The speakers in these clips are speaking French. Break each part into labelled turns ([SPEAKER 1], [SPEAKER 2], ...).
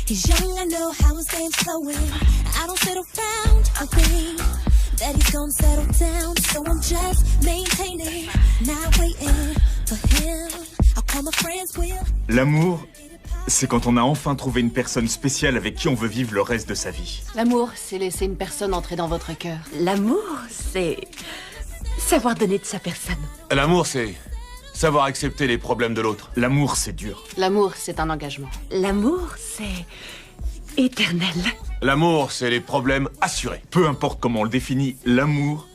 [SPEAKER 1] He's young, I know how his game's flowing. I don't sit around hoping that he's gonna settle down. So I'm just maintaining, not waiting for him. I'll call my friends, Will.
[SPEAKER 2] L'amour, c'est quand on a enfin trouvé une personne spéciale avec qui on veut vivre le reste de sa vie.
[SPEAKER 3] L'amour, c'est laisser une personne entrer dans votre cœur.
[SPEAKER 4] L'amour, c'est savoir donner de sa personne.
[SPEAKER 5] L'amour, c'est savoir accepter les problèmes de l'autre.
[SPEAKER 2] L'amour, c'est dur.
[SPEAKER 3] L'amour, c'est un engagement.
[SPEAKER 4] L'amour, c'est éternel.
[SPEAKER 5] L'amour, c'est les problèmes assurés.
[SPEAKER 2] Peu importe comment on le définit, l'amour,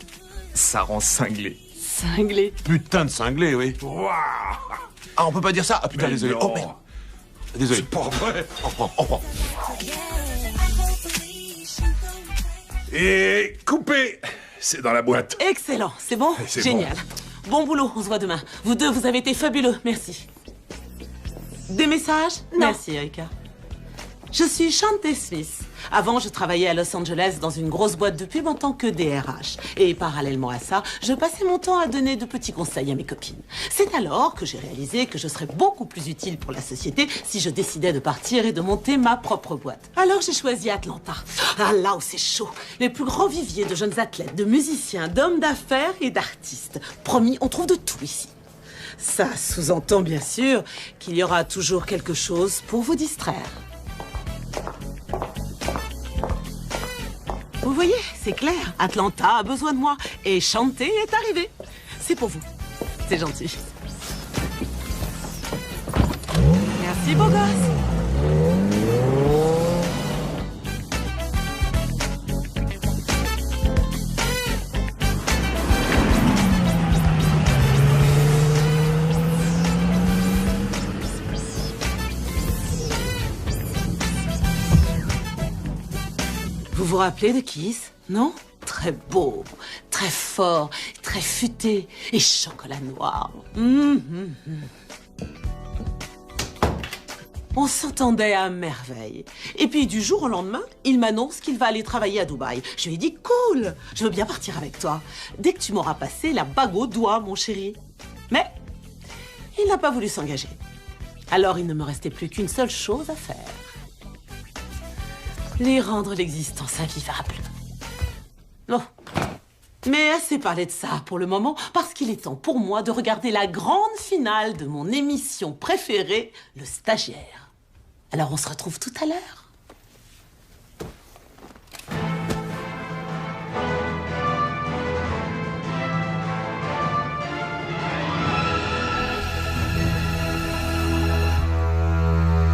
[SPEAKER 2] ça rend cinglé.
[SPEAKER 3] Cinglé.
[SPEAKER 5] Putain de cinglé, oui.
[SPEAKER 2] Waouh!
[SPEAKER 5] Ah, on peut pas dire ça? Ah putain,
[SPEAKER 2] Mais
[SPEAKER 5] désolé.
[SPEAKER 2] non.
[SPEAKER 5] Oh merde. Désolé.
[SPEAKER 2] C'est pas vrai.
[SPEAKER 5] On reprend.
[SPEAKER 6] Et coupé. C'est dans la boîte.
[SPEAKER 7] Excellent, c'est bon?
[SPEAKER 6] C'est
[SPEAKER 7] Génial. Bon boulot, on se voit demain. Vous deux, vous avez été fabuleux, merci. Des messages?
[SPEAKER 4] Non.
[SPEAKER 7] Merci, Erika. Je suis Shante Smith. Avant, je travaillais à Los Angeles dans une grosse boîte de pub en tant que DRH. Et parallèlement à ça, je passais mon temps à donner de petits conseils à mes copines. C'est alors que j'ai réalisé que je serais beaucoup plus utile pour la société si je décidais de partir et de monter ma propre boîte. Alors j'ai choisi Atlanta. Ah, là où c'est chaud. Les plus grands viviers de jeunes athlètes, de musiciens, d'hommes d'affaires et d'artistes. Promis, on trouve de tout ici. Ça sous-entend bien sûr qu'il y aura toujours quelque chose pour vous distraire. Vous voyez, c'est clair. Atlanta a besoin de moi. Et Chanté est arrivé. C'est pour vous. C'est gentil. Merci, beau gosse. Vous vous rappelez de Kiss, non? Très beau, très fort, très futé et chocolat noir. On s'entendait à merveille. Et puis du jour au lendemain, il m'annonce qu'il va aller travailler à Dubaï. Je lui ai dit, cool, je veux bien partir avec toi. Dès que tu m'auras passé la bague au doigt, mon chéri. Mais il n'a pas voulu s'engager. Alors il ne me restait plus qu'une seule chose à faire. Les rendre l'existence invivable. Bon. Mais assez parlé de ça pour le moment, parce qu'il est temps pour moi de regarder la grande finale de mon émission préférée, Le Stagiaire. Alors on se retrouve tout à l'heure.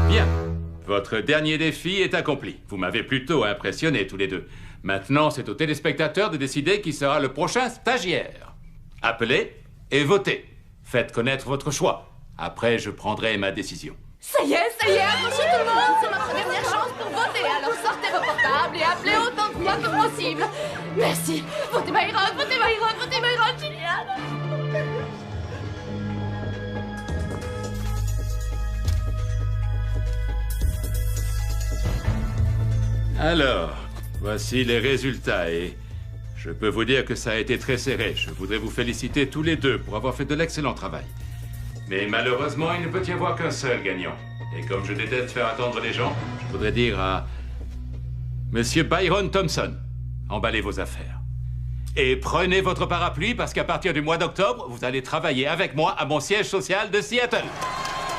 [SPEAKER 8] Bien. Votre dernier défi est accompli. Vous m'avez plutôt impressionné tous les deux. Maintenant, c'est aux téléspectateurs de décider qui sera le prochain stagiaire. Appelez et votez. Faites connaître votre choix. Après, je prendrai ma décision.
[SPEAKER 9] Ça y est, attention tout le monde, c'est notre dernière chance pour voter. Alors sortez vos portables et appelez autant de fois que possible. Merci. Votez Byron, votez Byron, votez Byron, génial.
[SPEAKER 8] Alors, voici les résultats et je peux vous dire que ça a été très serré. Je voudrais vous féliciter tous les deux pour avoir fait de l'excellent travail. Mais malheureusement, il ne peut y avoir qu'un seul gagnant. Et comme je déteste faire attendre les gens, je voudrais dire à Monsieur Byron Thompson, emballez vos affaires. Et prenez votre parapluie parce qu'à partir du mois d'octobre, vous allez travailler avec moi à mon siège social de Seattle.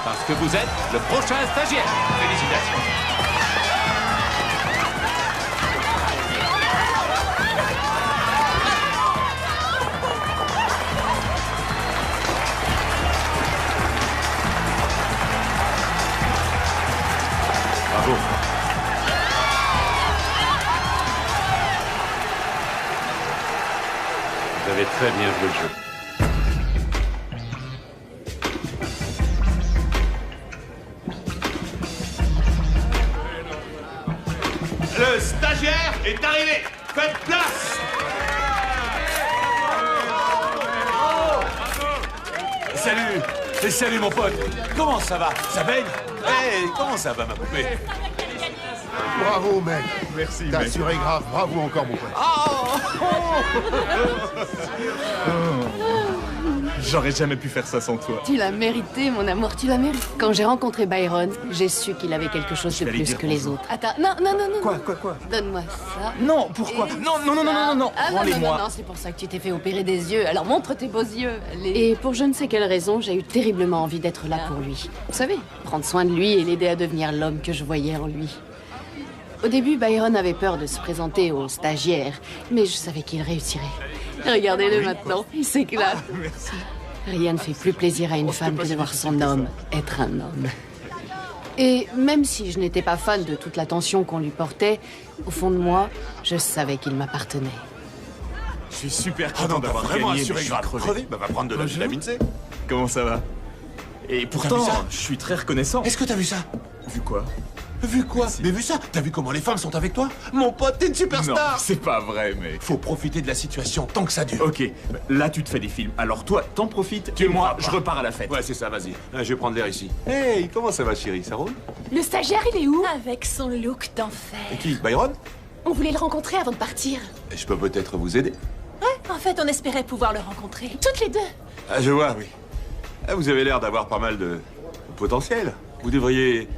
[SPEAKER 8] Parce que vous êtes le prochain stagiaire. Félicitations. Bravo. Vous avez très bien joué le jeu.
[SPEAKER 5] Le stagiaire est arrivé. Faites place. Salut. Salut mon pote. Comment ça va? Ça baigne? Hey, comment ça va ma poupée?
[SPEAKER 6] Bravo, mec.
[SPEAKER 2] Merci,
[SPEAKER 6] T'as
[SPEAKER 2] mec.
[SPEAKER 6] assuré grave. Bravo encore, mon pote.
[SPEAKER 2] J'aurais jamais pu faire ça sans toi.
[SPEAKER 3] Tu l'as mérité, mon amour, tu l'as mérité. Quand j'ai rencontré Byron, j'ai su qu'il avait quelque chose de
[SPEAKER 2] vais aller
[SPEAKER 3] plus
[SPEAKER 2] dire
[SPEAKER 3] que les
[SPEAKER 2] bonjour.
[SPEAKER 3] autres. Attends, non.
[SPEAKER 2] Quoi
[SPEAKER 3] Donne-moi ça.
[SPEAKER 2] Non, pourquoi?
[SPEAKER 3] Et
[SPEAKER 2] Non,
[SPEAKER 3] Ah, non,
[SPEAKER 2] rends-les-moi.
[SPEAKER 3] non, c'est pour ça que tu t'es fait opérer des yeux. Alors montre tes beaux yeux. Et pour je ne sais quelle raison, j'ai eu terriblement envie d'être là pour lui. Vous savez, prendre soin de lui et l'aider à devenir l'homme que je voyais en lui. Au début, Byron avait peur de se présenter aux stagiaires, mais je savais qu'il réussirait. Regardez-le maintenant, il s'éclate.
[SPEAKER 2] Merci.
[SPEAKER 3] Rien ne fait plus plaisir à une femme que de voir son homme être un homme. Et même si je n'étais pas fan de toute l'attention qu'on lui portait, au fond de moi, je savais qu'il m'appartenait.
[SPEAKER 2] Je suis super
[SPEAKER 6] Ah
[SPEAKER 2] content
[SPEAKER 6] non, t'as
[SPEAKER 2] d'avoir
[SPEAKER 6] vraiment
[SPEAKER 2] gagné, mais
[SPEAKER 6] assuré
[SPEAKER 2] je
[SPEAKER 6] que
[SPEAKER 2] suis
[SPEAKER 6] je vais
[SPEAKER 2] crevé.
[SPEAKER 6] crever. Bah, va prendre de la vitamine C.
[SPEAKER 2] Comment ça va? Et pourtant,
[SPEAKER 6] vu ça
[SPEAKER 2] je suis très reconnaissant.
[SPEAKER 6] Est-ce que t'as vu ça?
[SPEAKER 2] Vu quoi?
[SPEAKER 6] Vu quoi? Mais vu ça? T'as vu comment les femmes sont avec toi? Mon pote, t'es une
[SPEAKER 2] Non,
[SPEAKER 6] superstar!
[SPEAKER 2] c'est pas vrai, mec.
[SPEAKER 6] Faut profiter de la situation tant que ça dure.
[SPEAKER 2] Ok, là tu te fais des films. Alors toi, t'en profites.
[SPEAKER 6] Tu
[SPEAKER 2] et
[SPEAKER 6] me
[SPEAKER 2] moi,
[SPEAKER 6] crois pas.
[SPEAKER 2] je repars à la fête.
[SPEAKER 6] Ouais, c'est ça, vas-y. Je vais prendre l'air ici. Hey, comment ça va, chérie? Ça roule?
[SPEAKER 4] Le stagiaire, il est où?
[SPEAKER 10] Avec son look d'enfer.
[SPEAKER 6] Et qui? Byron?
[SPEAKER 10] On voulait le rencontrer avant de partir.
[SPEAKER 6] Je peux peut-être vous aider?
[SPEAKER 10] Ouais, en fait, on espérait pouvoir le rencontrer. Toutes les deux.
[SPEAKER 6] Ah, je vois, oui. Ah, vous avez l'air d'avoir pas mal de potentiel. Vous devriez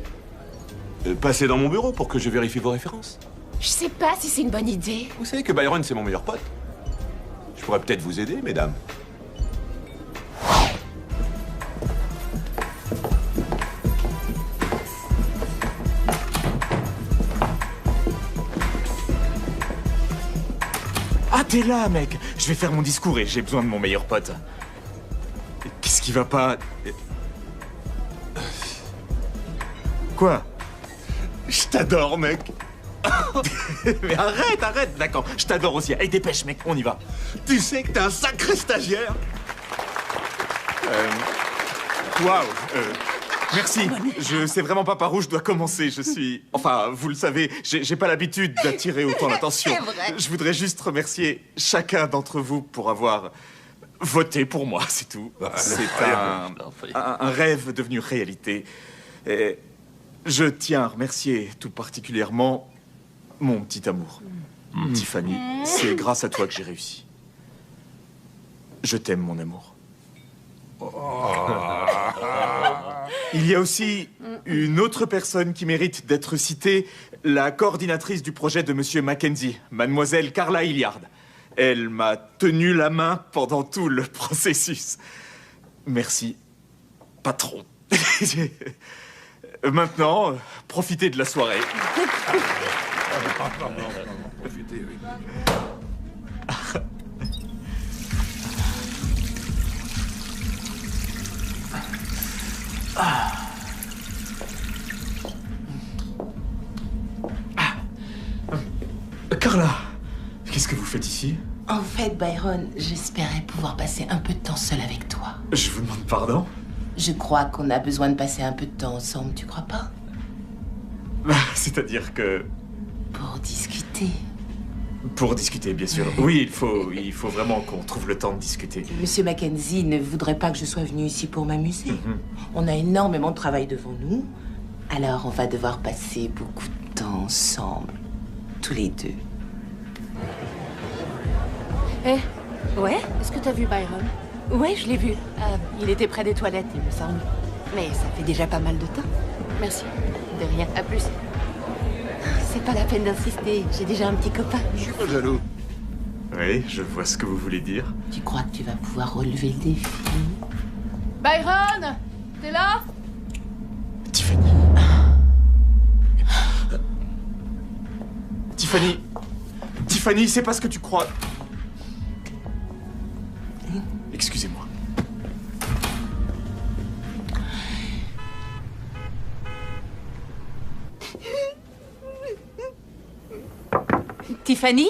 [SPEAKER 6] passer dans mon bureau pour que je vérifie vos références.
[SPEAKER 10] Je sais pas si c'est une bonne idée.
[SPEAKER 6] Vous savez que Byron, c'est mon meilleur pote. Je pourrais peut-être vous aider, mesdames.
[SPEAKER 2] Ah, t'es là, mec. Je vais faire mon discours et j'ai besoin de mon meilleur pote. Qu'est-ce qui va pas? Quoi?
[SPEAKER 6] Je t'adore, mec.
[SPEAKER 2] Mais arrête, d'accord. Je t'adore aussi. Allez, dépêche, mec, on y va.
[SPEAKER 6] Tu sais que t'es un sacré stagiaire.
[SPEAKER 2] Waouh. Merci. Je sais vraiment pas par où je dois commencer. Je suis... Enfin, vous le savez, j'ai pas l'habitude d'attirer autant l'attention.
[SPEAKER 10] C'est vrai.
[SPEAKER 2] Je voudrais juste remercier chacun d'entre vous pour avoir voté pour moi, c'est tout. C'est un rêve devenu réalité. Et je tiens à remercier tout particulièrement mon petit amour, Tiffany. C'est grâce à toi que j'ai réussi. Je t'aime, mon amour. Il y a aussi une autre personne qui mérite d'être citée, la coordinatrice du projet de Monsieur Mackenzie, Mademoiselle Carla Hilliard. Elle m'a tenu la main pendant tout le processus. Merci, patron. Maintenant, profitez de la soirée. Carla, qu'est-ce que vous faites ici?
[SPEAKER 7] En fait, Byron, j'espérais pouvoir passer un peu de temps seul avec toi.
[SPEAKER 2] Je vous demande pardon?
[SPEAKER 7] Je crois qu'on a besoin de passer un peu de temps ensemble, tu crois pas?
[SPEAKER 2] C'est-à-dire que...
[SPEAKER 7] Pour discuter.
[SPEAKER 2] Pour discuter, bien sûr. Oui, il faut vraiment qu'on trouve le temps de discuter.
[SPEAKER 7] Monsieur Mackenzie ne voudrait pas que je sois venue ici pour m'amuser. On a énormément de travail devant nous. Alors, on va devoir passer beaucoup de temps ensemble. Tous les deux.
[SPEAKER 3] Eh,
[SPEAKER 10] Ouais?
[SPEAKER 3] est-ce que t'as vu Byron?
[SPEAKER 10] Ouais, je l'ai vu.
[SPEAKER 3] Il était près des toilettes, il me semble. Mais ça fait déjà pas mal de temps. Merci. De rien. À plus.
[SPEAKER 10] C'est pas la peine d'insister. J'ai déjà un petit copain.
[SPEAKER 6] Je suis pas jaloux.
[SPEAKER 2] Oui, je vois ce que vous voulez dire.
[SPEAKER 7] Tu crois que tu vas pouvoir relever le défi?
[SPEAKER 3] Byron! T'es là?
[SPEAKER 2] Tiffany. Tiffany, c'est pas ce que tu crois. Excusez-moi.
[SPEAKER 10] Tiffany?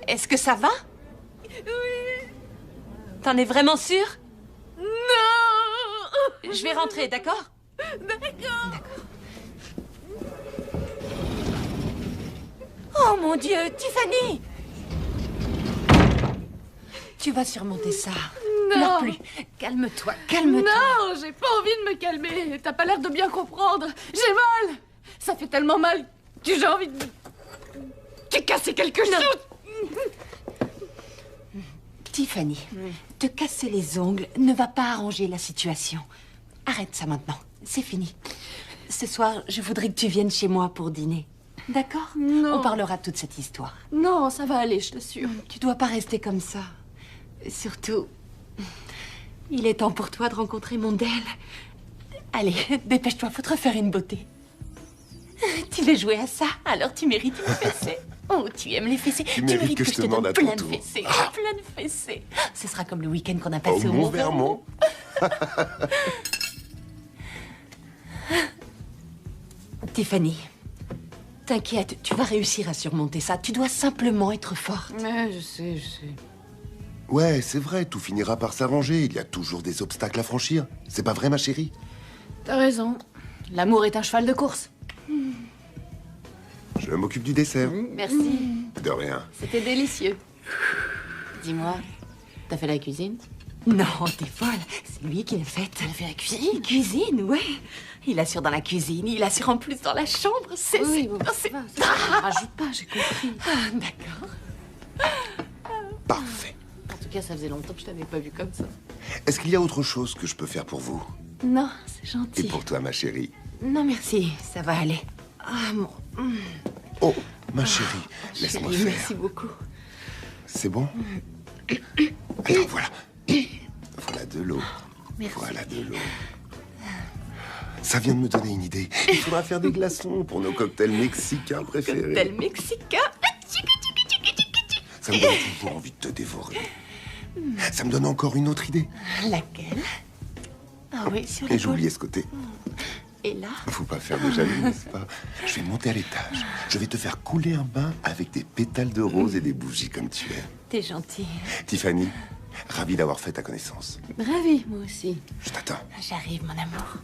[SPEAKER 10] Est-ce que ça va? Oui. T'en es vraiment sûre? Non! Je vais rentrer, d'accord? D'accord. Oh mon Dieu, Tiffany! Tu vas surmonter ça.
[SPEAKER 3] Non.
[SPEAKER 10] Pleure plus. Calme-toi, calme-toi.
[SPEAKER 3] Non, j'ai pas envie de me calmer. T'as pas l'air de bien comprendre. J'ai mal. Ça fait tellement mal que j'ai envie de casser quelque chose.
[SPEAKER 4] Tiffany, te casser les ongles ne va pas arranger la situation. Arrête ça maintenant, c'est fini. Ce soir, je voudrais que tu viennes chez moi pour dîner. D'accord?
[SPEAKER 3] Non.
[SPEAKER 4] On parlera de toute cette histoire.
[SPEAKER 3] Non, ça va aller, je t'assure.
[SPEAKER 4] Tu dois pas rester comme ça. Surtout, il est temps pour toi de rencontrer Mondel. Allez, dépêche-toi, faut te refaire une beauté. Tu veux jouer à ça? Alors tu mérites une fessée. Oh, tu aimes les fessées. Tu mérites que je te donne plein de fessées. Plein de fessées. Ce sera comme le week-end qu'on a passé au Mont-Vermont. Tiffany, t'inquiète, tu vas réussir à surmonter ça. Tu dois simplement être forte.
[SPEAKER 3] Mais je sais.
[SPEAKER 11] Ouais, c'est vrai, tout finira par s'arranger. Il y a toujours des obstacles à franchir. C'est pas vrai, ma chérie?
[SPEAKER 3] T'as raison. L'amour est un cheval de course.
[SPEAKER 11] Je m'occupe du dessert.
[SPEAKER 3] Merci.
[SPEAKER 11] De rien.
[SPEAKER 3] C'était délicieux. Dis-moi, t'as fait la cuisine?
[SPEAKER 4] Non, t'es folle. C'est lui qui l'a faite.
[SPEAKER 3] Il a fait la cuisine?
[SPEAKER 4] Cuisine, ouais. Il assure dans la cuisine, il assure en plus dans la chambre. C'est...
[SPEAKER 3] Oui, bon, ça va. Rajoute pas, j'ai compris.
[SPEAKER 4] Ah, d'accord.
[SPEAKER 11] Parfait.
[SPEAKER 3] En tout cas, ça faisait longtemps que je t'avais pas vu comme ça.
[SPEAKER 11] Est-ce qu'il y a autre chose que je peux faire pour vous?
[SPEAKER 4] Non, c'est
[SPEAKER 11] Et
[SPEAKER 4] gentil.
[SPEAKER 11] pour toi, ma chérie?
[SPEAKER 4] Non, merci, ça va aller. Ah, mon...
[SPEAKER 11] Oh, ma chérie, laisse-moi faire.
[SPEAKER 4] Merci beaucoup.
[SPEAKER 11] C'est bon? Alors voilà. Voilà de l'eau.
[SPEAKER 4] Merci.
[SPEAKER 11] Voilà de l'eau. Ça vient de me donner une idée. Il faudra faire des glaçons pour nos cocktails mexicains préférés.
[SPEAKER 4] Cocktail mexicain.
[SPEAKER 11] Ça me donne toujours envie de te dévorer. Ça me donne encore une autre idée.
[SPEAKER 4] Laquelle? Ah oui, sur
[SPEAKER 11] Et
[SPEAKER 4] l'épaule.
[SPEAKER 11] j'ai oublié ce côté.
[SPEAKER 4] Et là?
[SPEAKER 11] Faut pas faire de jaloux, n'est-ce pas? Je vais monter à l'étage. Je vais te faire couler un bain avec des pétales de rose et des bougies comme tu es.
[SPEAKER 4] T'es gentil.
[SPEAKER 11] Tiffany, ravi d'avoir fait ta connaissance.
[SPEAKER 3] Ravi, moi aussi.
[SPEAKER 11] Je t'attends.
[SPEAKER 4] J'arrive, mon amour.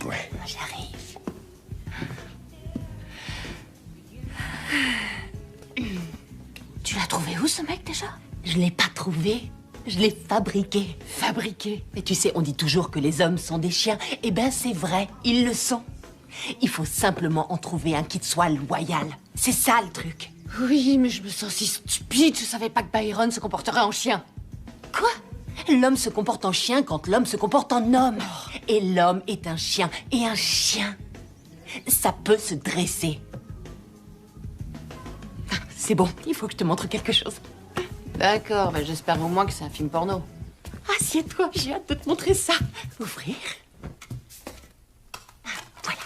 [SPEAKER 11] Ouais.
[SPEAKER 4] J'arrive. Tu l'as trouvé où, ce mec, déjà? Je l'ai pas trouvé. Je l'ai fabriqué. Fabriqué? Mais tu sais, on dit toujours que les hommes sont des chiens. Eh ben, c'est vrai, ils le sont. Il faut simplement en trouver un qui te soit loyal. C'est ça, le truc.
[SPEAKER 3] Oui, mais je me sens si stupide. Je savais pas que Byron se comporterait en chien.
[SPEAKER 4] Quoi? L'homme se comporte en chien quand l'homme se comporte en homme. Et l'homme est un chien. Et un chien, ça peut se dresser. Ah, c'est bon, il faut que je te montre quelque chose.
[SPEAKER 3] D'accord, mais j'espère au moins que c'est un film porno.
[SPEAKER 4] Assieds-toi, j'ai hâte de te montrer ça. Ouvrir. Ah, voilà.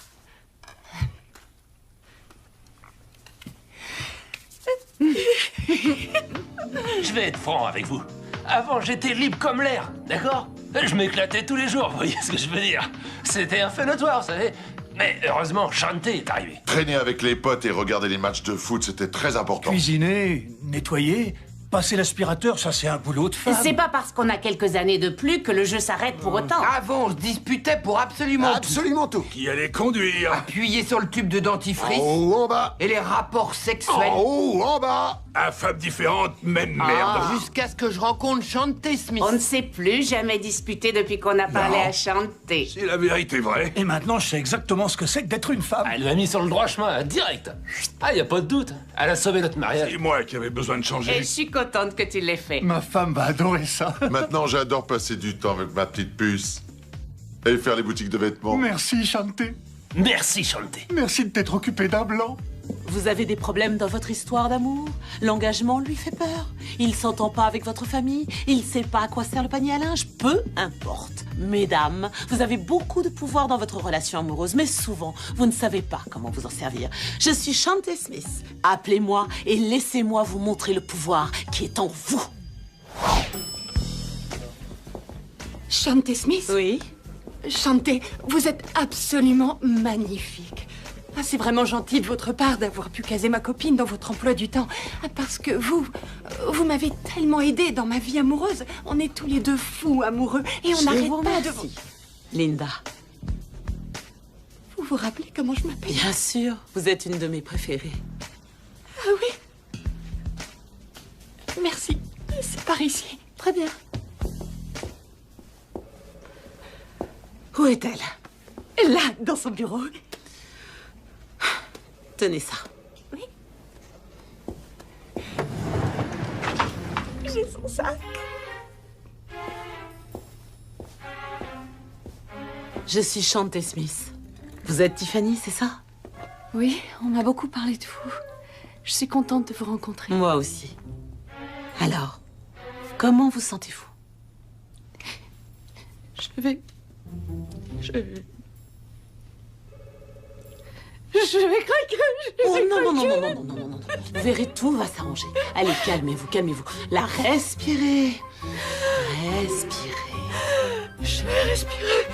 [SPEAKER 12] Je vais être franc avec vous. Avant, j'étais libre comme l'air, d'accord? Je m'éclatais tous les jours, vous voyez ce que je veux dire? C'était un fait notoire, vous savez? Mais heureusement, Shanté est arrivé.
[SPEAKER 13] Traîner avec les potes et regarder les matchs de foot, c'était très important.
[SPEAKER 14] Cuisiner, nettoyer, passer l'aspirateur, ça c'est un boulot de femme.
[SPEAKER 15] C'est pas parce qu'on a quelques années de plus que le jeu s'arrête pour autant.
[SPEAKER 16] Avant, on se disputait pour absolument tout.
[SPEAKER 14] Qui allait conduire?
[SPEAKER 16] Appuyer sur le tube de dentifrice.
[SPEAKER 13] En haut, en bas.
[SPEAKER 16] Et les rapports sexuels.
[SPEAKER 13] En haut, en bas.
[SPEAKER 14] À femmes différentes, même merde.
[SPEAKER 16] Jusqu'à ce que je rencontre Shanté Smith.
[SPEAKER 15] On ne s'est plus jamais disputé depuis qu'on a parlé à Shanté.
[SPEAKER 14] C'est la vérité vraie. Et maintenant, je sais exactement ce que c'est que d'être une femme.
[SPEAKER 12] Elle m'a mis sur le droit chemin, direct. Ah, y a pas de doute. Elle a sauvé notre mariage.
[SPEAKER 14] C'est moi qui avais besoin de changer.
[SPEAKER 15] Et je suis contente que tu l'aies fait.
[SPEAKER 14] Ma femme va adorer ça.
[SPEAKER 13] Maintenant, j'adore passer du temps avec ma petite puce. Et faire les boutiques de vêtements.
[SPEAKER 14] Merci, Shanté.
[SPEAKER 12] Merci, Shanté.
[SPEAKER 14] Merci de t'être occupé d'un blanc.
[SPEAKER 7] Vous avez des problèmes dans votre histoire d'amour? L'engagement lui fait peur. Il s'entend pas avec votre famille. Il sait pas à quoi sert le panier à linge. Peu importe. Mesdames, vous avez beaucoup de pouvoir dans votre relation amoureuse, mais souvent, vous ne savez pas comment vous en servir. Je suis Shanté Smith. Appelez-moi et laissez-moi vous montrer le pouvoir qui est en vous.
[SPEAKER 4] Shanté Smith?
[SPEAKER 7] Oui?
[SPEAKER 4] Shanté, vous êtes absolument magnifique. Ah, c'est vraiment gentil de votre part d'avoir pu caser ma copine dans votre emploi du temps. Ah, parce que vous m'avez tellement aidé dans ma vie amoureuse. On est tous les deux fous amoureux et on n'arrête pas de vous...
[SPEAKER 7] Linda.
[SPEAKER 4] Vous vous rappelez comment je m'appelle?
[SPEAKER 7] Bien sûr, vous êtes une de mes préférées.
[SPEAKER 4] Ah oui? Merci. C'est par ici. Très bien.
[SPEAKER 7] Où est-elle?
[SPEAKER 4] Là, dans son bureau.
[SPEAKER 7] Tenez ça.
[SPEAKER 4] Oui. J'ai son sac.
[SPEAKER 7] Je suis Chante Smith. Vous êtes Tiffany, c'est ça?
[SPEAKER 3] Oui, on m'a beaucoup parlé de vous. Je suis contente de vous rencontrer.
[SPEAKER 7] Moi aussi. Alors, comment vous sentez-vous?
[SPEAKER 3] Je vais craquer.
[SPEAKER 7] Oh non, non. Vous verrez, tout va s'arranger. Allez, calmez-vous, calmez-vous. Là, respirez. Respirez.
[SPEAKER 3] Je vais respirer.